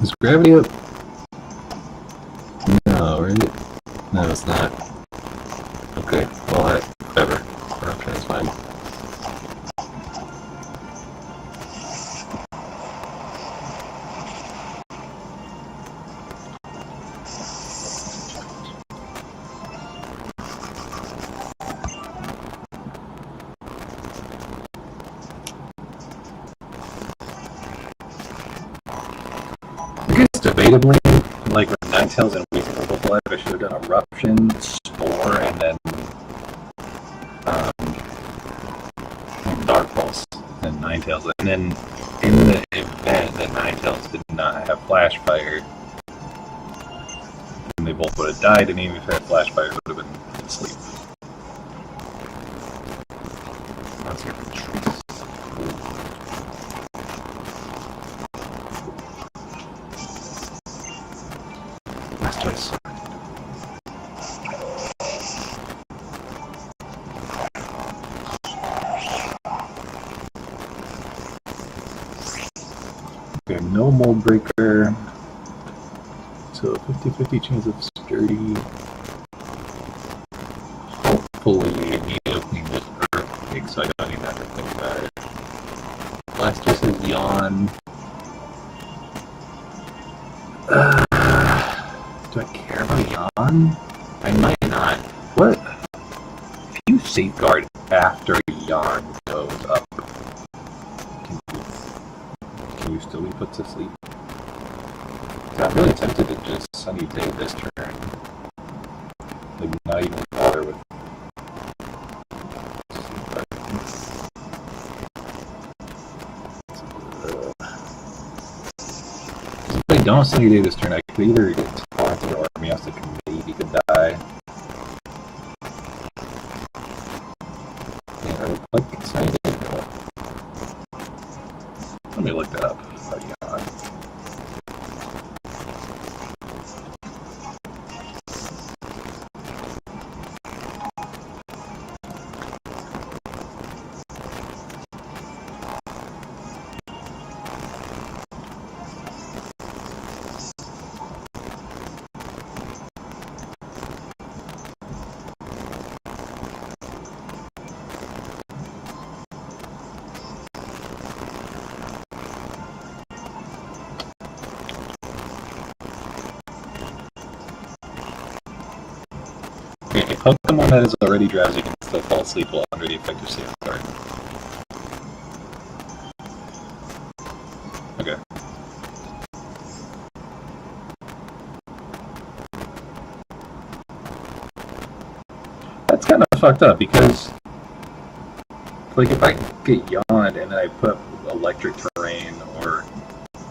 Is gravity up? No, right? No, it's not. Okay, well, whatever. Corruption is fine. I guess debatably, like with Ninetales and Weak Purple Life, I should have done Eruption, Spore, and then Dark Pulse and Ninetales. And then in the event that Ninetales did not have Flash Fire, then they both would have died, and even if it had Flash Fire, it would have been asleep. That's good. Last choice. Okay, no Mold Breaker. So 50-50 chance of Sturdy. Hopefully, immediately with Earthquake, so I don't even have to think about it. Last choice is Yawn. Do I care about Yawn? I might not. What? If you Safeguard after Yawn goes up, can you still be put to sleep? I'm really tempted to just Sunny Day this turn. Like, not even bother with. If I don't Sunny Day this turn, I could either get taunted or Meowstic maybe could die. Yeah, I would like Sunny Day. Let me look that up. Oh, yeah. A Pokemon that is already drowsy can still fall asleep while under the effect of Safeguard. Okay. That's kind of fucked up because, like, if I get Yawned and then I put Electric Terrain or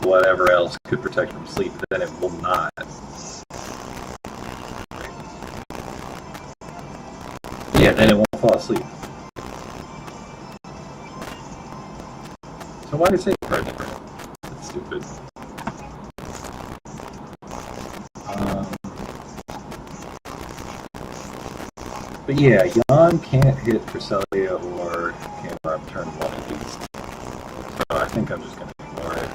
whatever else could protect from sleep, then it will not. Yeah, then it won't fall asleep. So why did Safeguard different? That's stupid. But yeah, Yawn can't hit Cresselia or Camera turn 1 at least. So I think I'm just going to ignore it.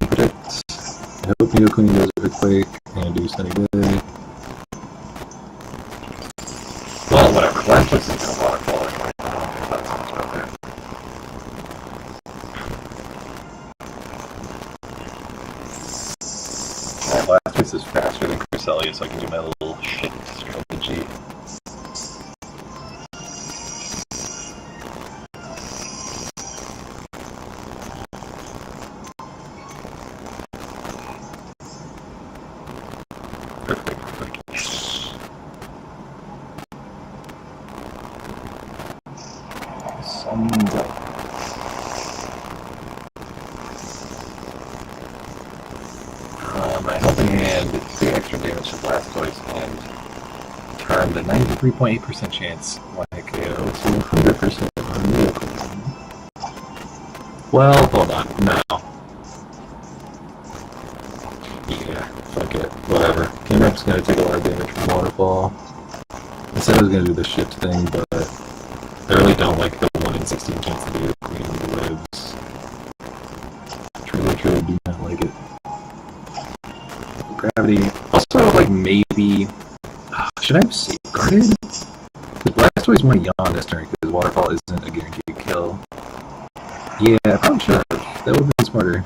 Predict. I hope Neo Queen does Earthquake and do Sunny Day. Well, whatever. Last choice is going to waterfall anyway. That's much out there. Last choice is faster than Cresselia, so I can do my little shit strategy. My helping hand did 3 extra damage to Blastoise and turned a 93.8% chance one hit KO to 100% on Miracle. Well, hold on, no. Yeah, fuck it, whatever. Camrap's gonna take a lot of damage from Waterfall. I said I was gonna do the shift thing, but I really don't like the 1 in 16 chance to do Queen lives. gravity. Also, like, maybe... should I have safeguarded? Because Blastoise went Yawn this turn because Waterfall isn't a guaranteed kill. Yeah, I probably should have. That would have been smarter.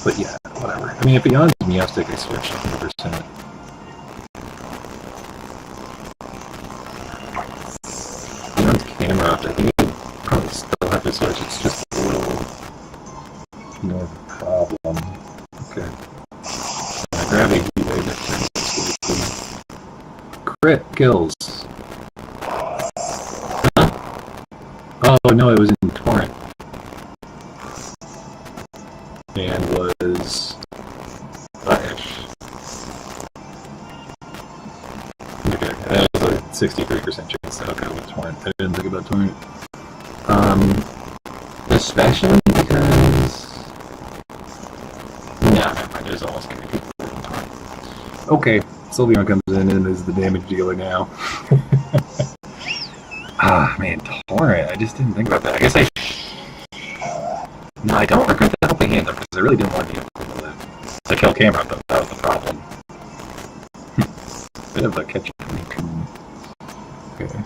But yeah, whatever. I mean, if it Yawns Meowstic, I switch 100%. Camera up, I think I'd probably still have to switch. It's just a little more of a problem. Okay. Gravity crit kills. Huh? Oh no, it was in Torrent. And was Flash. Okay, that was a 63% chance that I'll go with Torrent. I didn't think about Torrent. Especially because... Nah, never mind, there's almost gonna be Torrent. Okay, Sylveon comes in and is the damage dealer now. Ah, man, Torrent, I just didn't think about that. I guess No, I don't regret the helping hand though, because I really didn't want to be able to kill camera, but that was the problem. Bit of a catch. Okay.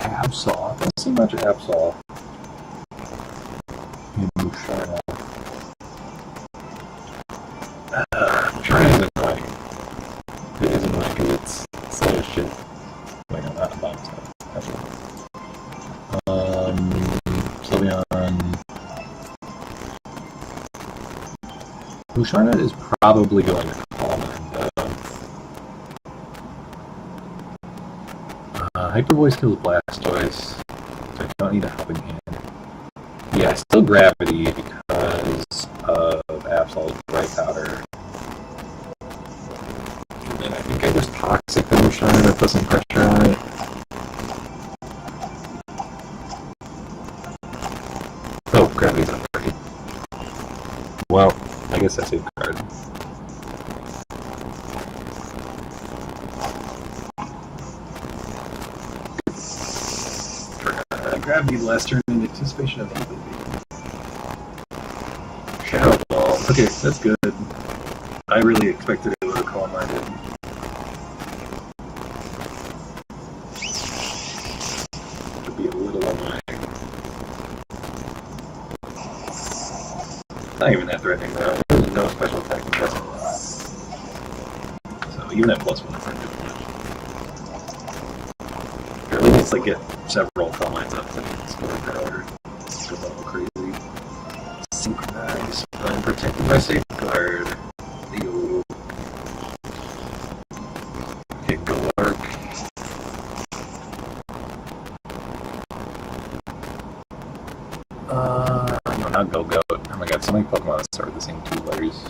Absol. Don't see much Absol. And Musharna. Musharna is annoying. It is annoying because it's slow as shit. Wait, no, not bomb stuff. Sylveon. Musharna is probably going to Calm and Hyper Voice kills Blastoise, so I don't need a helping hand. Yeah, still Gravity because of Absol's Bright Powder. And I think I just Toxic the Musharna to put some pressure on it. Oh, Gravity's on target. Well, I guess I saved card. Gravity last turn in anticipation of MVP. Shadow Ball. Okay, that's good. I really expected it would have Calm Minded. Would be a little annoying. Not even that threatening though. There's no special attack adjustment. So even at +1, it's not doing much. Really needs to like, get several Calm Minds up to score power. It's a little crazy. Synchronize. I'm protected by Safeguard. Leo. Hit Glark. No, not Go-Goat. Oh my god, so many Pokemon start with the same 2 letters.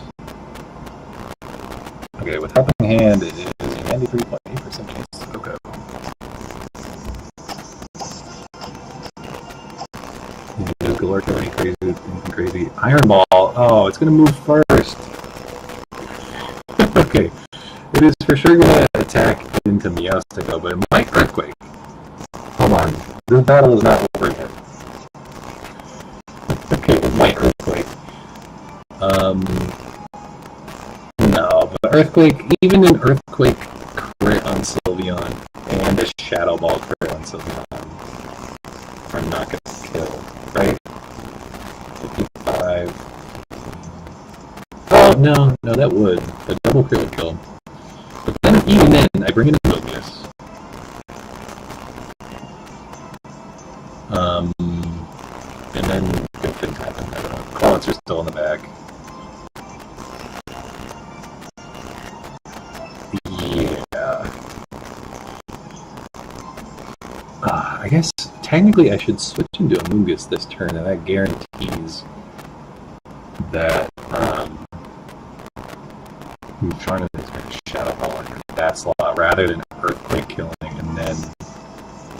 Okay, with Helping Hand, it is a 93.8% chance to Go-Goat. Does Galore kill any crazy? Iron Ball! Oh, it's gonna move first! Okay. It is for sure gonna attack into Meowstico, but it might Earthquake. Hold on. This battle is not over yet. Okay, it might Earthquake. No, but Earthquake, even an Earthquake crit on Sylveon and a Shadow Ball crit on Sylveon are not gonna kill, right? 55. Oh, no, that would. A double crit would kill. But then, even then, I bring in Mobius. And then good things happen. I don't know. Clawlets are still in the back. Yeah. I guess technically I should switch into a Mungus this turn, and that guarantees that Musharna is going to Shadow Ball in that slot rather than Earthquake killing and then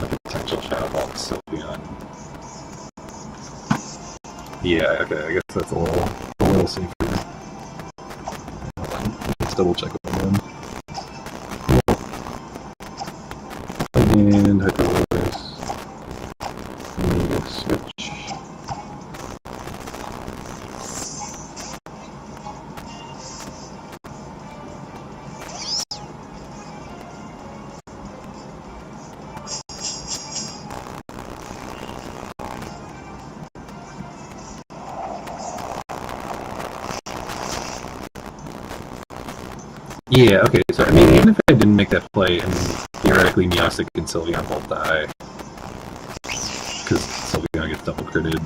a potential Shadow Ball to Sylveon. Yeah, okay, I guess that's a little safer. Let's double check with them. And Hyper Voice. Switch. Yeah, okay, so I mean, even if I didn't make that play, and theoretically Miastic and Sylveon both die, because Sylveon gets double critted.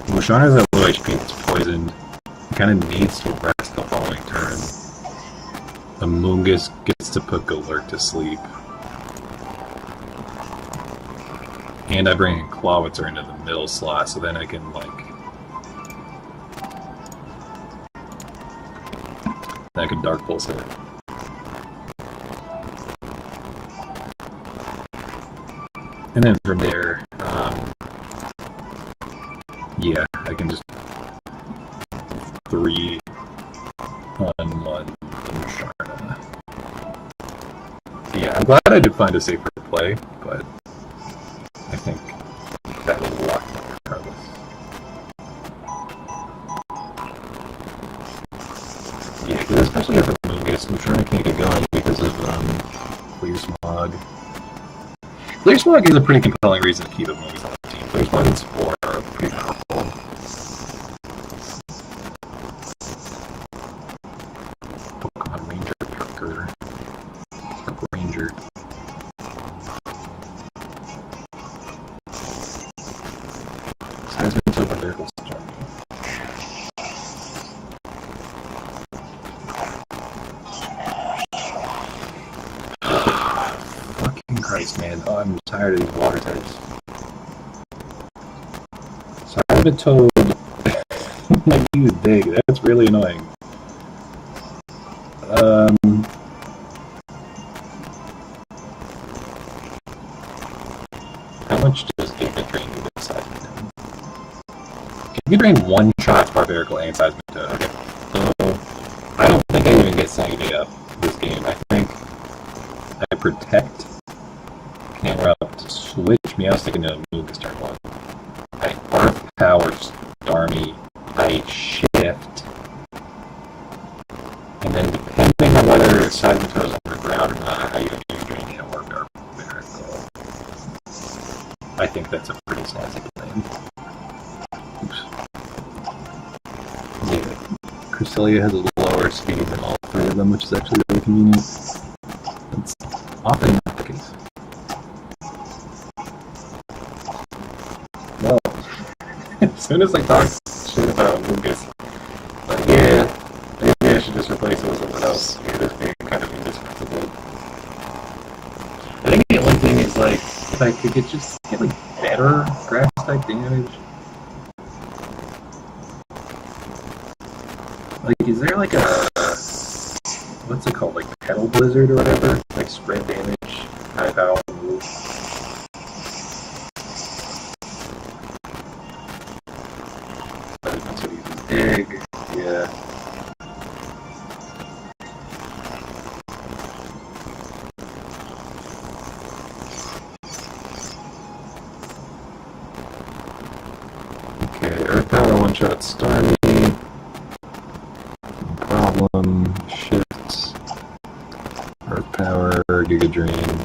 Musharna has that low HP, it's poisoned. It kind of needs to rest the following turn. Amoonguss gets to put Galurk to sleep. And I bring in Clawitzer into the middle slot, so then I can, like... then I can Dark Pulse it. And then from there, yeah, I can just 3 on 1 Musharna. Yeah, I'm glad I did find a safer play, but I think that was a lot regardless. Yeah, because especially if Amoonguss, Musharna can't get going because of Clear Smog. Clear Smog is a pretty compelling reason to keep Amoonguss on the team. Clear Smog and Spore are pretty powerful. Pokemon Ranger Parker. Ranger. Seismic Toad Miracle Storm. Fucking Christ, man. Oh, I'm tired of these water types. Seismic Toad. Like, he's big. That's really annoying. How much does Giga Drain do with Seismic Toad? Giga Drain one shot Barbarical and Seismic Toad. Okay. So, I don't think I even get Sanguine up this game. I think I protect Camerupt, switch Meowstic into Amoonguss turn 1. I Earth Power Starmie, I shift, and then depending on whether Seismic Toad is underground or not, I either do Drain or Barbarical. I think that's a pretty snazzy plan. Oops. Yeah. Cresselia has a lower speed than all 3 of them, which is actually really convenient. That's often not the case. Well, as soon as I talk shit about Lucas, like, yeah, maybe I should just replace it with something else. You're just being kind of indispensable. I think the only thing is, like, if I could get like, better grass type damage. Like, is there like a, what's it called, like Petal Blizzard or whatever? Like spread damage, high power move. That's what he's big, yeah. Okay, Earth Power one-shot Starmie. Problem, shifts, Earth Power, Giga Drain,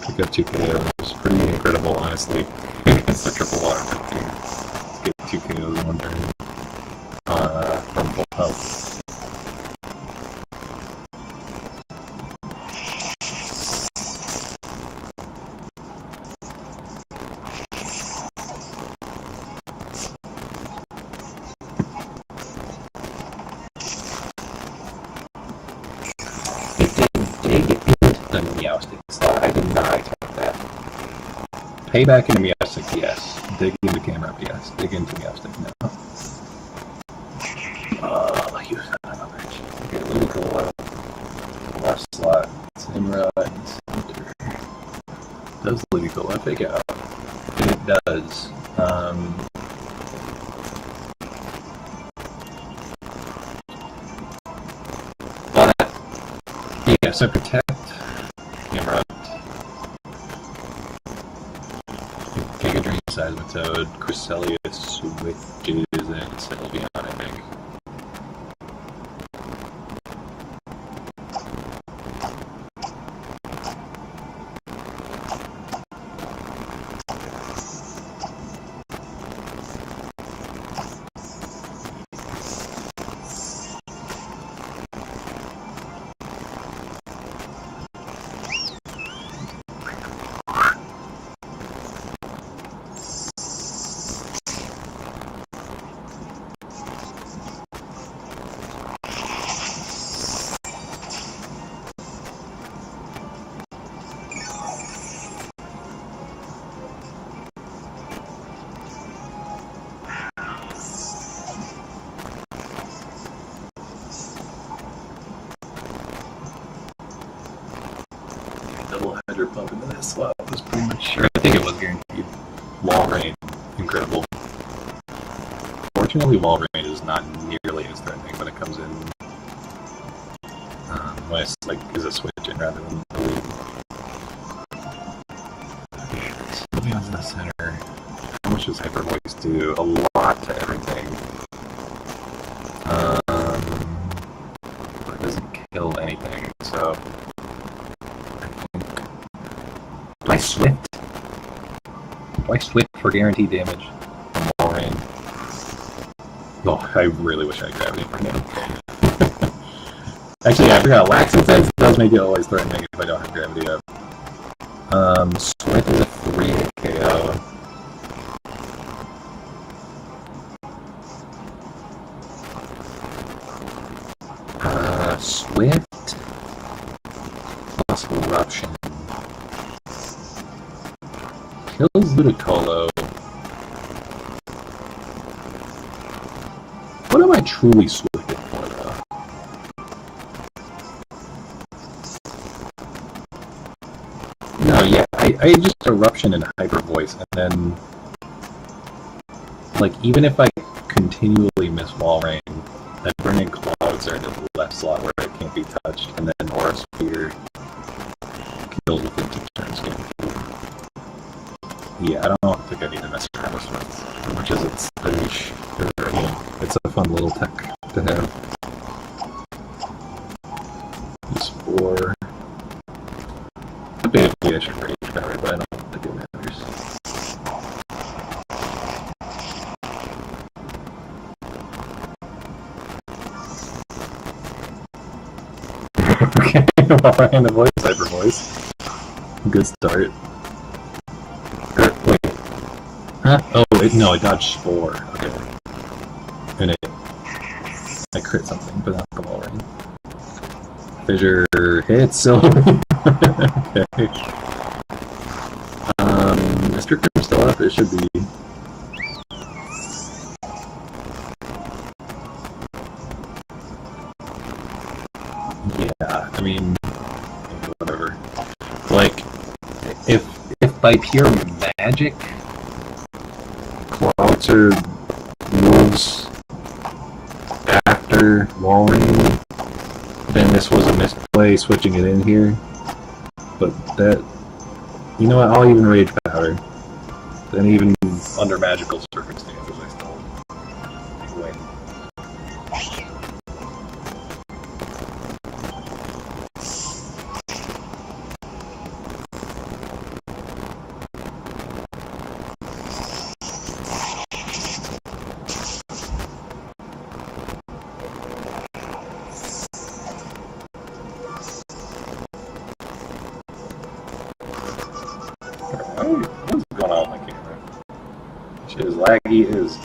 pick up 2 KOs. Pretty incredible, honestly. It's a triple water team. Let's get 2 KOs in one turn. From full health. The Meowstic slot. I did not expect that. Payback into Meowstic, yes. Dig into Camerupt, yes. Dig into Meowstic, no. You son of a bitch. Okay, Ludicolo. Left slot. Simra and Center. Does Ludicolo fake out? It does. But, yeah, so protect. Giga Drain Seismic Toad, Cresselia switches, and Sylveon, I think. hydro pump into this slot was pretty much sure. I think it was guaranteed. Wall rain, incredible. Fortunately, wall rain is not nearly as threatening when it comes in. When it's like is a switch in rather than the lead. Okay, Sylveon's in the center. How much does Hyper Voice do? A lot to everything. It doesn't kill anything, so I think. Do I Swift? Do I Swift for guaranteed damage? Wall rain. Oh, I really wish I had gravity for him. Actually, I forgot. Laxing Sense does make it always threatening if I don't have gravity up. Swift is a 3 KO. Swift plus Eruption kills Ludicolo. What am I truly swifted for, though? No, yeah, I just Eruption and Hyper Voice, and then, like, even if I continually miss Wall Rain, then Burning Clouds are in the left slot where it can't be touched, and then Aura Sphere kills within 2 turns. Yeah, I don't think I need to mess around with this, as much as it's a niche. It's a fun little tech to have. These 4. A bit of I should rage power, but I don't think it matters. Okay, well, I the voice, Hyper Voice. Good start. Wait. Huh? Oh, no, I dodged 4. Okay. And I crit something, but not the wall ring. Fissure hits, so. Okay. Mr. Crim's still up, it should be. Yeah, I mean, whatever. Like, if by pure magic, Cloudser moves after wall ring, then this was a misplay switching it in here. But that, you know what, I'll even rage powder. Then even under magical circumstances, I still win. What's going on with my camera? Shit is laggy, it is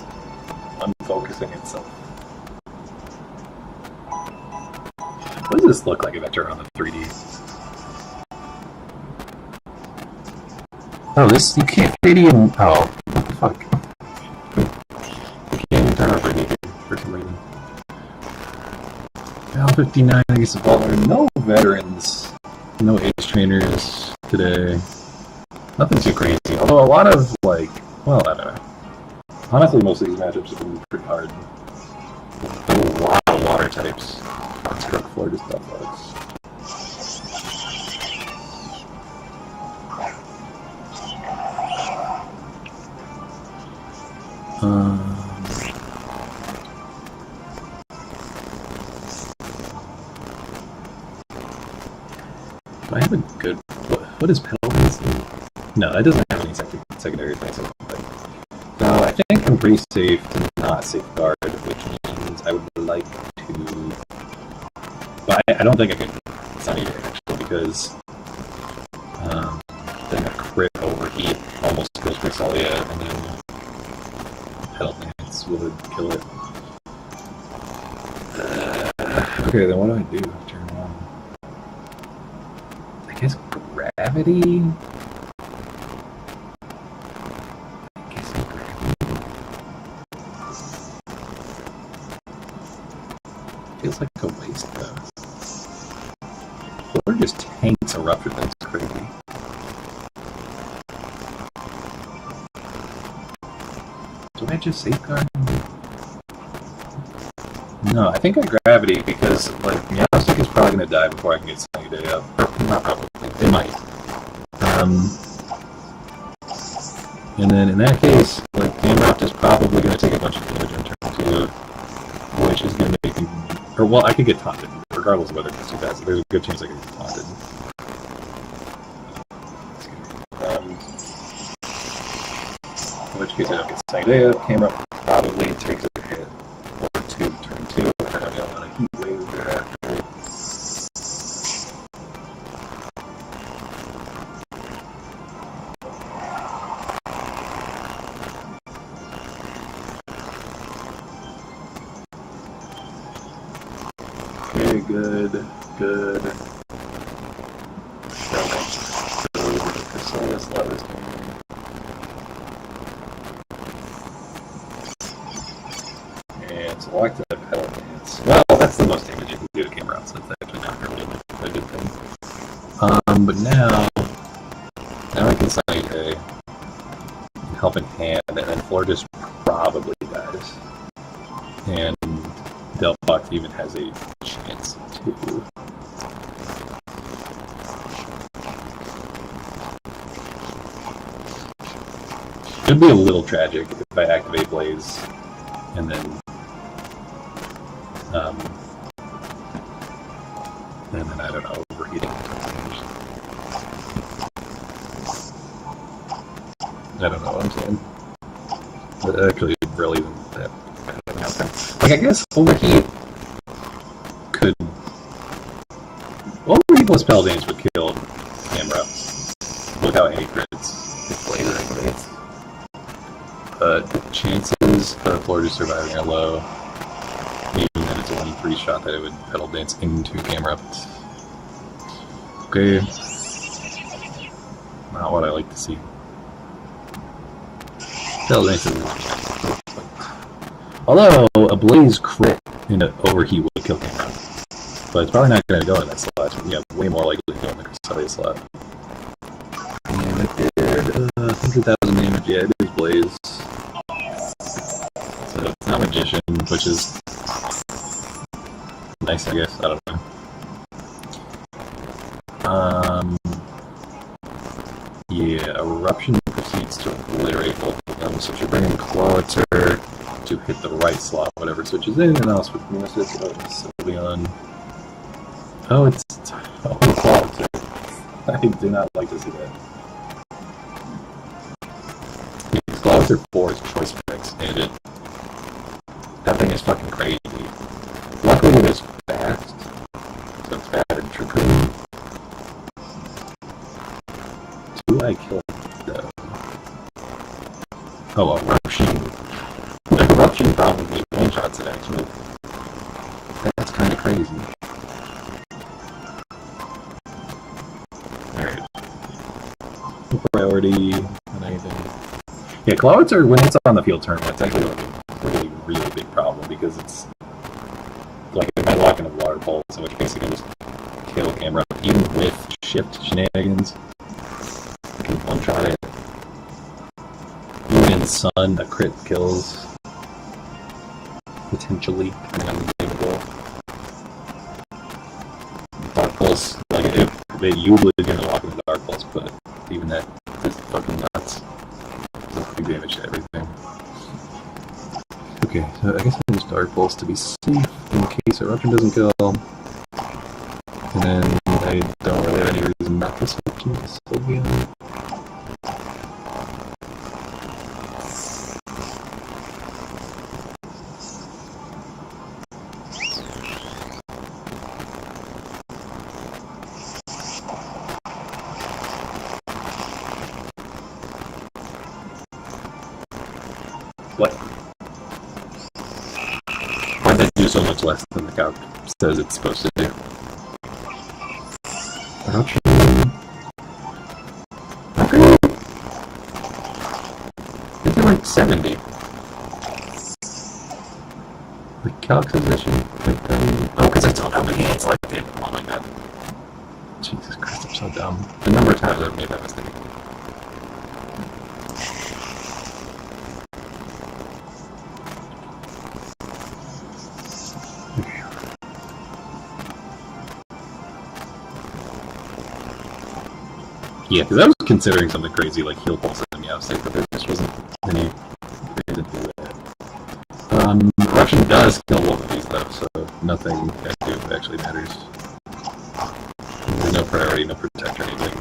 unfocusing itself. What does this look like if I turn on the 3D? Oh, this, you can't 3D in, oh, fuck. You can't even turn on 3D for some reason. Val 59 against the Baller. No veterans, no ace trainers today. Nothing too crazy, although a lot of, like, well, I don't know. Honestly, most of these matchups have been pretty hard. There's a lot of water types. Struck Florida stuff bugs. Do I have a good... What is Pelvis? No, that doesn't have any secondary things. So I think I'm pretty safe to not safeguard, which means I would like to... But I don't think I can Sunny Day, actually, because then a crit overheat almost kills Cresselia, and then Pedal Dance would kill it. Okay, then what do I do? Turn on. I guess Gravity? Feels like a waste, though. Or just tanks Eruption, that's crazy. just safeguard? No, I think I gravity because like Meowstic is probably gonna die before I can get Sunny Day up. Not probably. It might. And then in that case, like Camerupt is probably gonna take a bunch of damage on turn 2, which is gonna make me, or well, I could get taunted regardless of whether it's too fast. There's a good chance I could get taunted. In which case I don't get Sunny Day up. Camerupt probably takes a hit or 2 turn 2. I don't know on a heat wave thereafter. Okay, good, good. And select the pedal dance. Well, that's the most damage you can do to Camerupt, so that's actually not really a good thing. But now I can Sunny Day, Helping Hand, and then Florges probably dies. And Delphox even has a chance to. It'd be a little tragic if I activate Blaze and then I don't know, overheating. I don't know what I'm saying. But actually, really isn't that bad of an outcome. Like, I guess overheat could. Overheat plus Spell Dance would kill Camerupt without any crits. If Blaze activates. But chances of Florges surviving are low. Even then, it's a 1-3 shot that it would Pedal Dance into Camerupt. Okay. Not what I like to see. Pedal Dance is although a Blaze crit in an Overheat would kill Camerupt. But it's probably not going to go in that slot. Yeah, way more likely to go in the Cresselia slot. And it did 100,000 damage. Yeah, it is Blaze. So it's not Magician, which is nice, I guess. I don't know. Yeah, Eruption proceeds to obliterate both of them. So if you bring in Clawitzer to hit the right slot, whatever switches in, and I'll switch Nemesis to Sylveon. Oh, it's Clawitzer. I do not like to see that. Because Clawitzer 4 is choice picks, and that thing is fucking crazy. Luckily it is fast, so it's bad and trickery. Do I kill though? Oh, Eruption. The Eruption probably one-shots it actually. That's kind of crazy. Alright. No priority on anything. Yeah, Clawitzer, when it's on the field turn, that's actually like a really, really big problem because it's like if I lock in a Water Pulse, in which case I can just kill Camerupt even with shift shenanigans. I can one-shot it. Even Sun, a crit kills. Potentially, depending on the game goal. Dark Pulse, like if they usually are gonna lock in the Dark Pulse, but even that is fucking nuts. It's big damage to everything. Okay, so I guess I'll use Dark Pulse to be safe in case Eruption doesn't kill. And then I don't really have any reason not to switch into Sylveon. What? Why'd that do so much less than the calc says it's supposed to do? Eruption. Okay. It did like 70. The calc says that should like oh, because I don't have the hands like it. Oh my god. Jesus Christ, I'm so dumb. The number of times I've made that mistake. Yeah, because I was considering something crazy like Heal Pulse and Meowstic, but there just wasn't any reason to do that. Corruption does kill one of these though, so nothing I do actually matters. There's no priority, no protect or anything.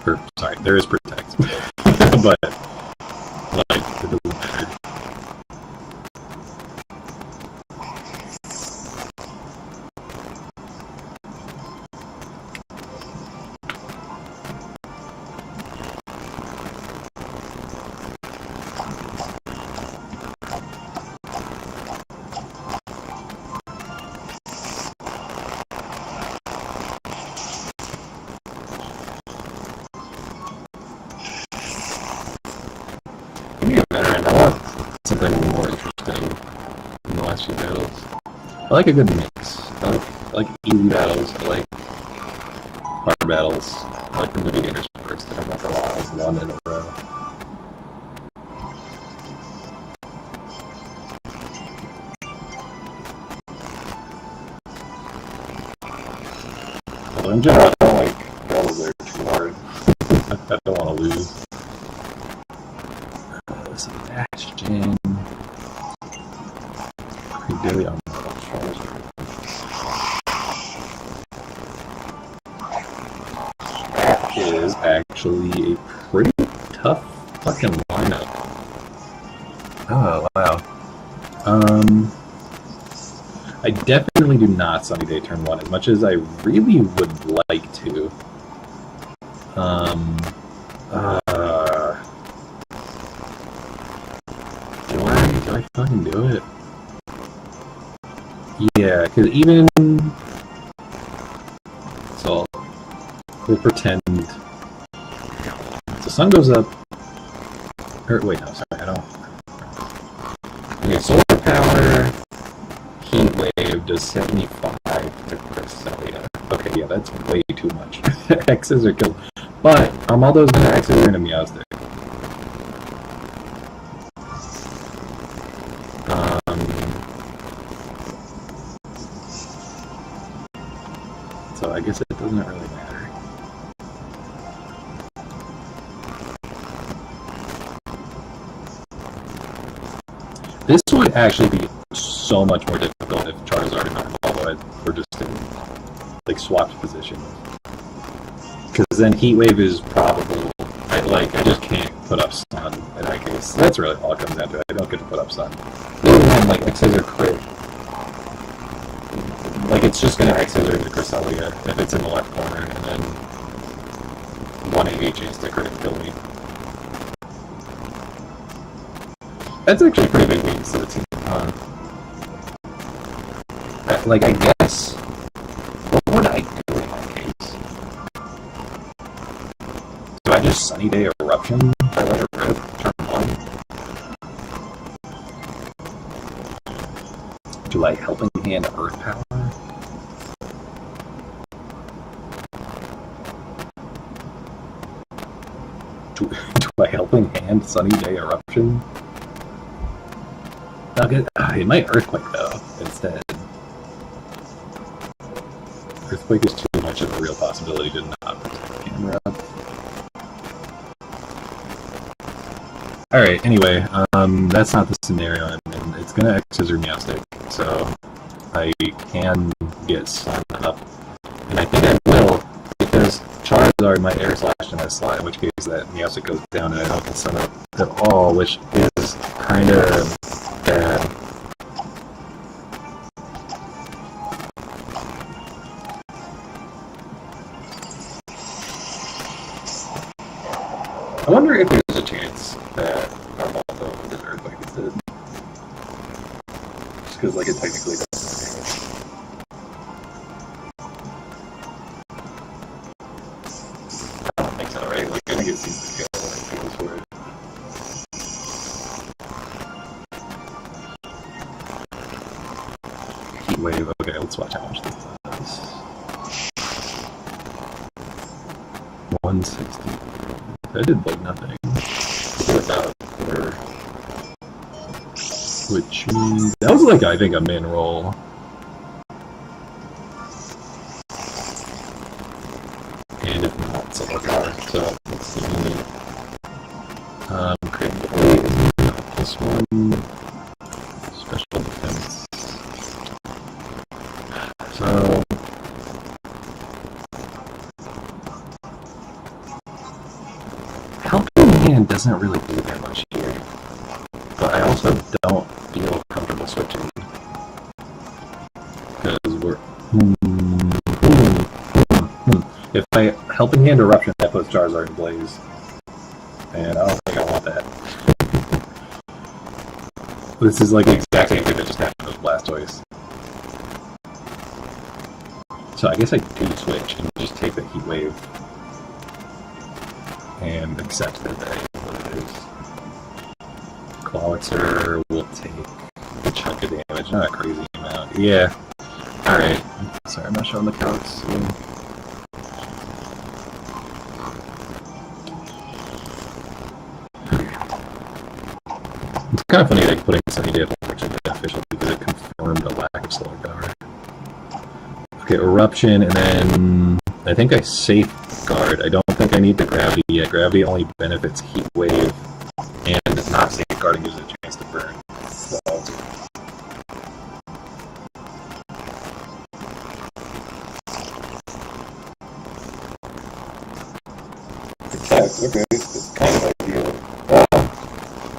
Or, sorry, there is protect. But, like, it doesn't matter. Something more interesting in the last few battles. I like a good mix. I like easy battles. I like hard battles. I like them to be interspersed. I'm not gonna lie, one in a row. Although in general, I don't like battles that are too hard. I don't want to lose. Sebastian. Daily on that is actually a pretty tough fucking lineup. Oh wow. I definitely do not Sunny Day turn 1 as much as I really would like to. Do I fucking do it? Yeah, because even... So, we'll pretend... So sun goes up... Or, wait, no, sorry, I don't... Okay, solar power... Heat wave does 75 to Cresselia. Okay, yeah, that's way too much. X's are killed. But, all those X's are gonna Meowstic. So I guess it doesn't really matter. This would actually be so much more difficult if Charizard and Marvel were just in like swapped positions. Because then Heat Wave is probable. I just can't put up Sun in that case. That's really all it comes down to. I don't get to put up Sun. The other one, like X's or crit. Like, it's just going to X-Scissor into Cresselia if it's in the left corner, and then 180 chance to crit kill me. That's actually a pretty big weakness to the team. Like, I guess... What would I do in that case? Do I just Sunny Day Eruption? I let her rip turn 1? Do I Helping Hand Earth Power? Do I Helping Hand Sunny Day Eruption? It might Earthquake though, instead. Earthquake is too much of a real possibility to not protect camera. Alright, anyway, that's not the scenario I'm in. It's gonna X-Scissor Meowstic, so I can get Sun up. And I think I will, because Charizard might Air Slash in that slot, in which case that Meowstic goes down and I don't get Sun up at all, which is kind of bad. I wonder if there's a chance that Armaldo did Earthquake instead. Just because, like, it technically doesn't damage. I don't think so, right? Like, I think it seems to kill when it goes for it. Heat Wave, okay, let's watch how much this does. 160. That did like nothing. Without her. which means that was like I think a min roll. And if not, it's a low card. So let's see. Creative blade is +1. Special defense. So helping hand doesn't really do that much here. But I also don't feel comfortable switching. Because we're... If I helping hand eruption, that puts Charizard in Blaze. And I don't think I want that. This is like the exact same thing that just happened with Blastoise. So I guess I do switch and just take the Heat Wave. And accept that that is what it is. Clawitzer will take a chunk of damage, not a crazy amount. Yeah. Alright. Sorry, I'm not showing the counts. It's kind of funny that putting Sunny Day was actually beneficial because it confirmed a lack of solar power. Okay, Eruption, and then I think I Safeguard. I don't think I need the Gravity yet. Gravity only benefits Heat Wave, and not Safeguarding gives it a chance to burn. So, protect, okay, it's kind of ideal.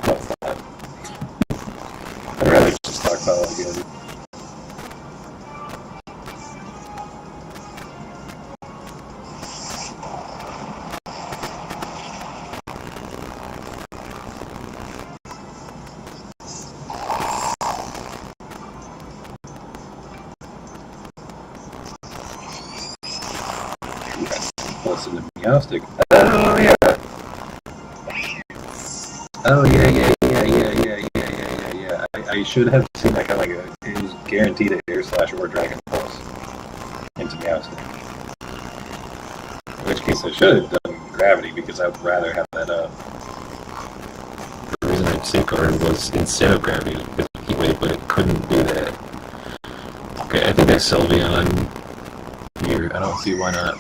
No, it's not. I'd rather just stockpile again. Plus in the Meowstic. Oh yeah. Oh yeah. I should have seen that kind of like it was guaranteed at Air Slash or Dragon Pulse into Meowstic. In which case I should have done Gravity because I would rather have that up. The reason I Safeguard was instead of Gravity with Heat Wave, but it couldn't do that. Okay, I think I Sylveon here. I don't see why not.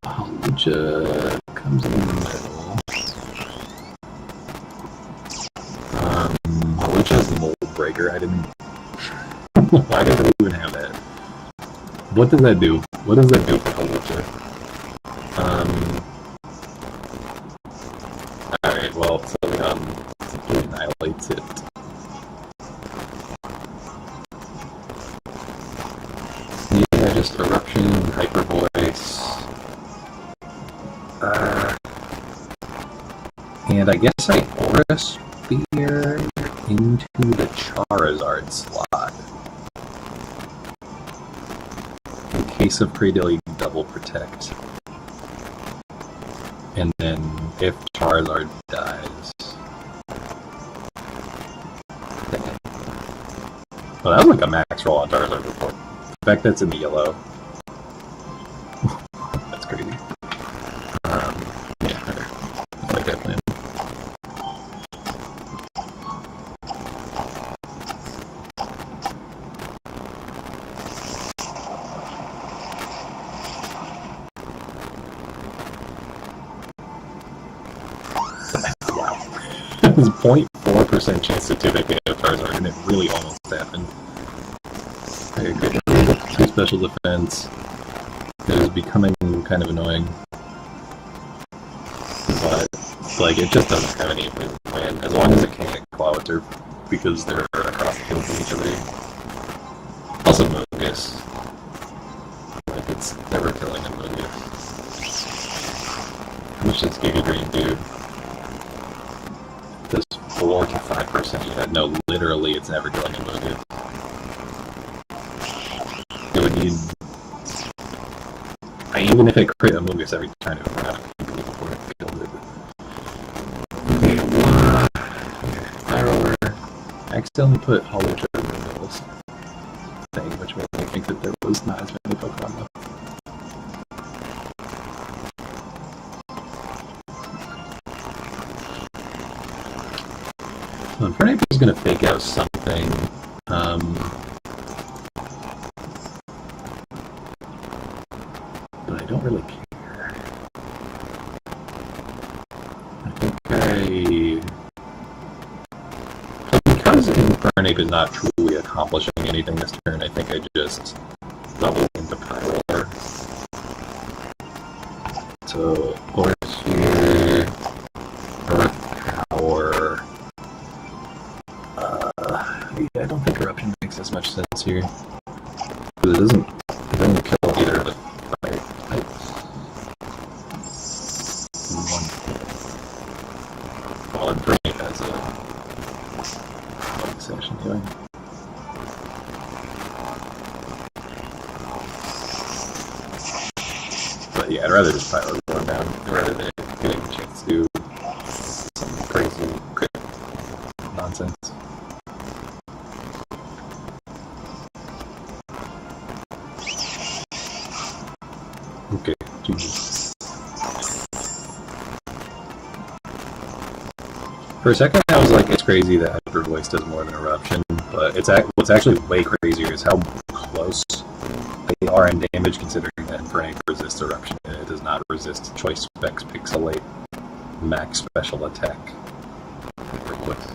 Hawlucha comes in the middle. Hawlucha's the Mold Breaker. I didn't... Why did I even have that? What does that do? What does that do for Hawlucha? Alright, well, Sylveon simply annihilates it. Yeah, just Eruption, Hyper Voice. And I guess I Aura Sphere into the Charizard slot. In case of Cradily, double protect. And then if Charizard dies... Well, that was like a max roll on Charizard before. The fact that's in the yellow. That's crazy. Yeah, I like that plan. Wow. It was 0.4% chance to typically have Charizard, and it really almost happened. Okay, good. 2 special defense. It was becoming kind of annoying. But, like, it just doesn't have any plan, as long as it can't get Clawitzer, because they're across the field from each other. Also Mogus. Like, it's never killing a Mogus. How much does Giga Drain do? It does 4 to 5%. Yeah, no, literally, it's never killing a Mogus. It would need... even if it crit a Mogus every turn, it would run out of people before it killed it. Okay, Fire Roller. I accidentally put Hawlucha in the middle thing, which made me think that there was not as many Pokemon left. Infernape is going to fake out something. But I don't really care. I think because Infernape is not truly accomplishing anything this turn, I think I just double into Pyroar. So, Force here, Earth Power. Yeah, I don't think Eruption makes as much sense here. Because it doesn't kill either of the fire types. Well, Infernape has a session here. But yeah, I'd rather just Pyro going down rather than getting a chance to do some crazy crit nonsense. Okay, GG. For a second, I was like, it's crazy that Hyper Voice does more than Eruption, but what's actually way crazier is how close they are in damage, considering that Infernape resists Eruption and it does not resist Choice Specs Pixelate Max Special Attack. Hyper Voice.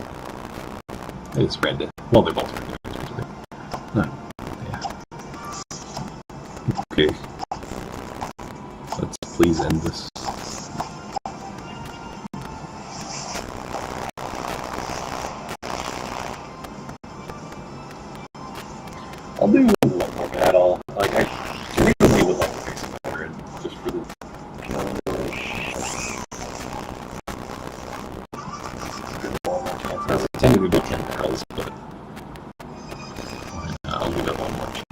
They just ran it. Well, they're both damage. No. Yeah. Okay. Let's please end this. I'll do one more battle. Like, I really would like to pick some better just for the chances. I tend to do 10 battles, but I'll give it one more chance.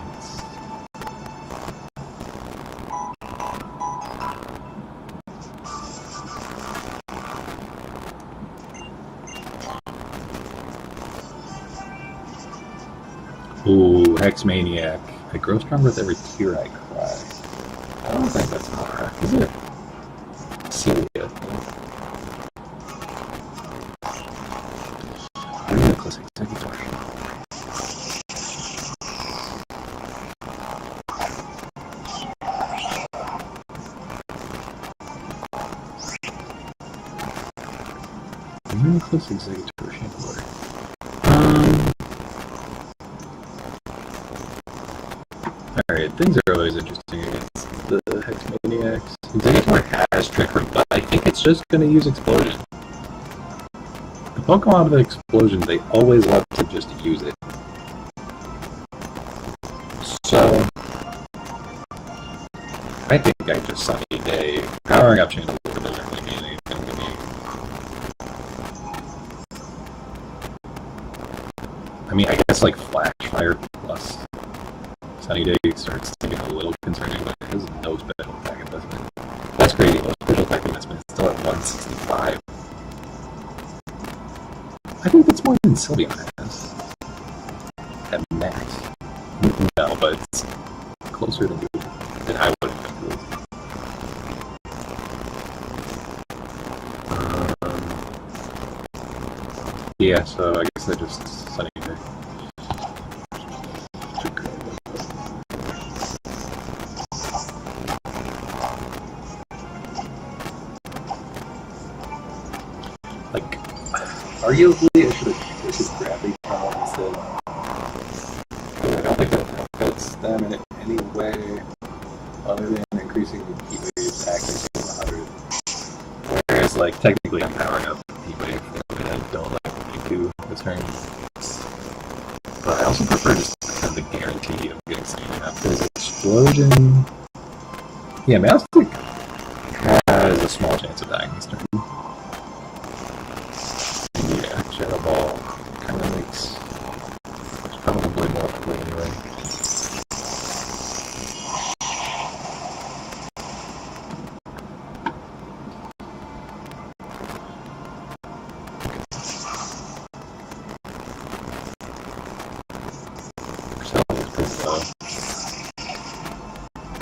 Ooh, Hex Maniac. I grow stronger with every tear I cry. I don't think that's Mara. Is it? Celia. I'm gonna close Executor. I'm gonna close Executor Chandler. Alright, things are always interesting against the Hex Maniacs. Executor has Trickery, but I think it's just going to use Explosion. The Pokemon with Explosion, they always love to just use it. So, I think I just Sunny Day. Powering up Chandler doesn't really mean anything to me. I mean, I guess like Flash Fire plus Sunny Day starts to get a little concerning, but it has no special attack investment. That's crazy. No special attack investment is still at 165. I think that's more than Sylveon has. At max. No, but it's closer than I would have think it was. Yeah, so I guess I just Sunny Day. Like, arguably, I should grab the Power instead. I don't think that affects them in any way other than increasing the heat wave's accuracy to 100. Whereas, like, technically I'm powering up heat wave, and I don't like me to this turn. But I also prefer just to have the guarantee of getting something up. There's Explosion. Yeah, Moustic has a small chance of dying this turn. Yeah, Shadow Ball kind of makes probably more play anyway.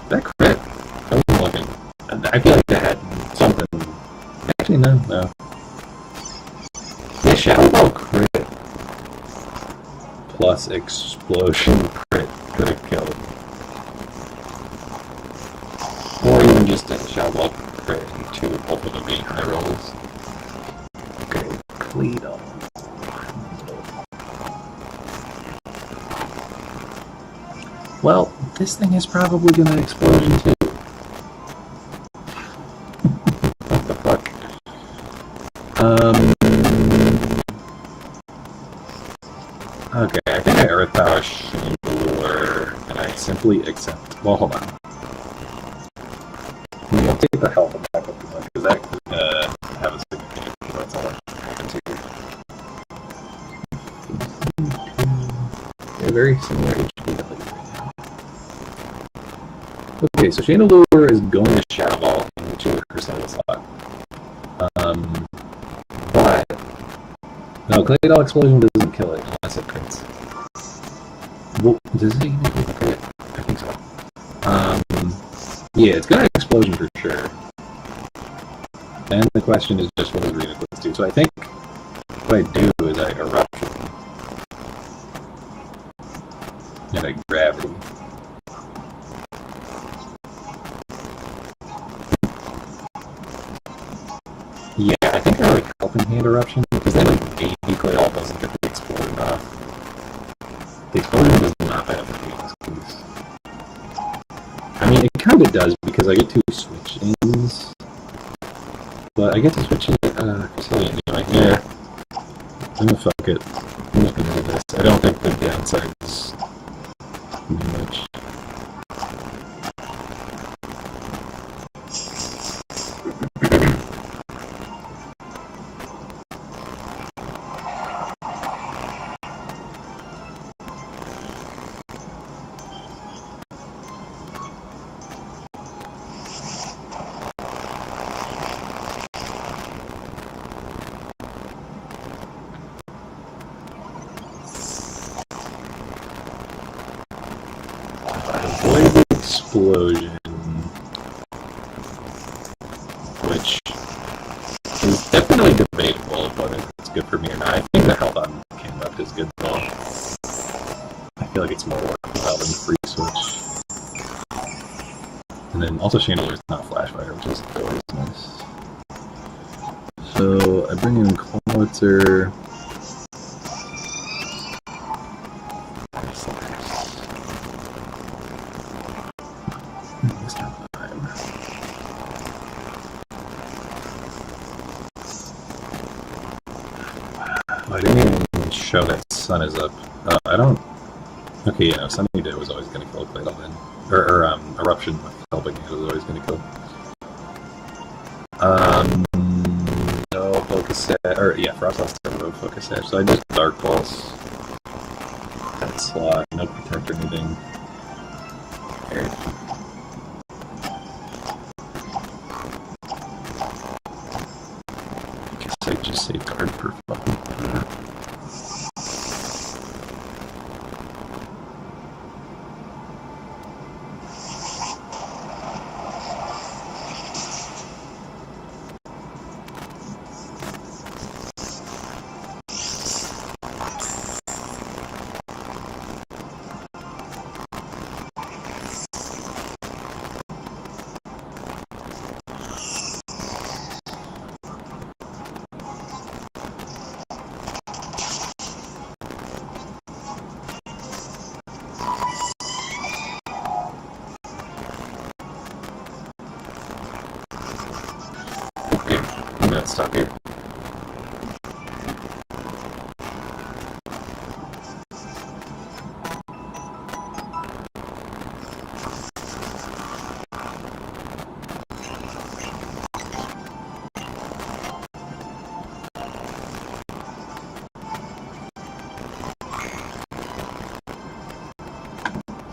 That crit, I wasn't looking. I feel like that had something. Actually, no, plus explosion crit could have killed. Or even just a shadow ball crit and 2 of both of them being high rolls. Okay, Cleedon. Well, this thing is probably gonna explosion too. What the fuck? Okay, I think I Earth Power Chandelier, and I simply accept. Well, hold on. I'll take the health back up because that could have a significant. That's all I can take. Yeah, very similar HP value right now. Okay, so Chandelier is going to Shadow Ball, which is a Crescendo slot. But no, Claydol Explosion doesn't kill it unless it crits. Well, does it even crit? I think so. Yeah, it's gonna Explosion for sure. And the question is just what does Rena Eclipse do? So I think what I do is I Eruption. And I Gravity. Yeah, I think I like Helping Hand Eruption, because then maybe Claydol doesn't get the Explosion off. The Explosion does not benefit these. I mean, it kind of does, because I get 2 switch-ins. But I get to switch in Crescendo anyway. Yeah. I'm gonna fuck it. I'm just gonna do this. I don't think the downside is too much. Explosion, which is definitely debatable whether it's good for me or not. I think the health on Camelot is good though. I feel like it's more worthwhile than free switch. And then also Chandelier is not Flashfire, which is always nice. So I bring in Clawitzer. I didn't even show that Sun is up. I don't. Okay, yeah, no, Sunny Day was always going to kill Claydol then. Or Eruption with Helping Hand was always going to kill. No Focus Edge. Or, yeah, Frost Lost Turbo Focus Edge. So I just Dark Pulse. That slot. No Protect or anything. Here. I guess I just say guard for fun. Okay, I'm gonna stop here.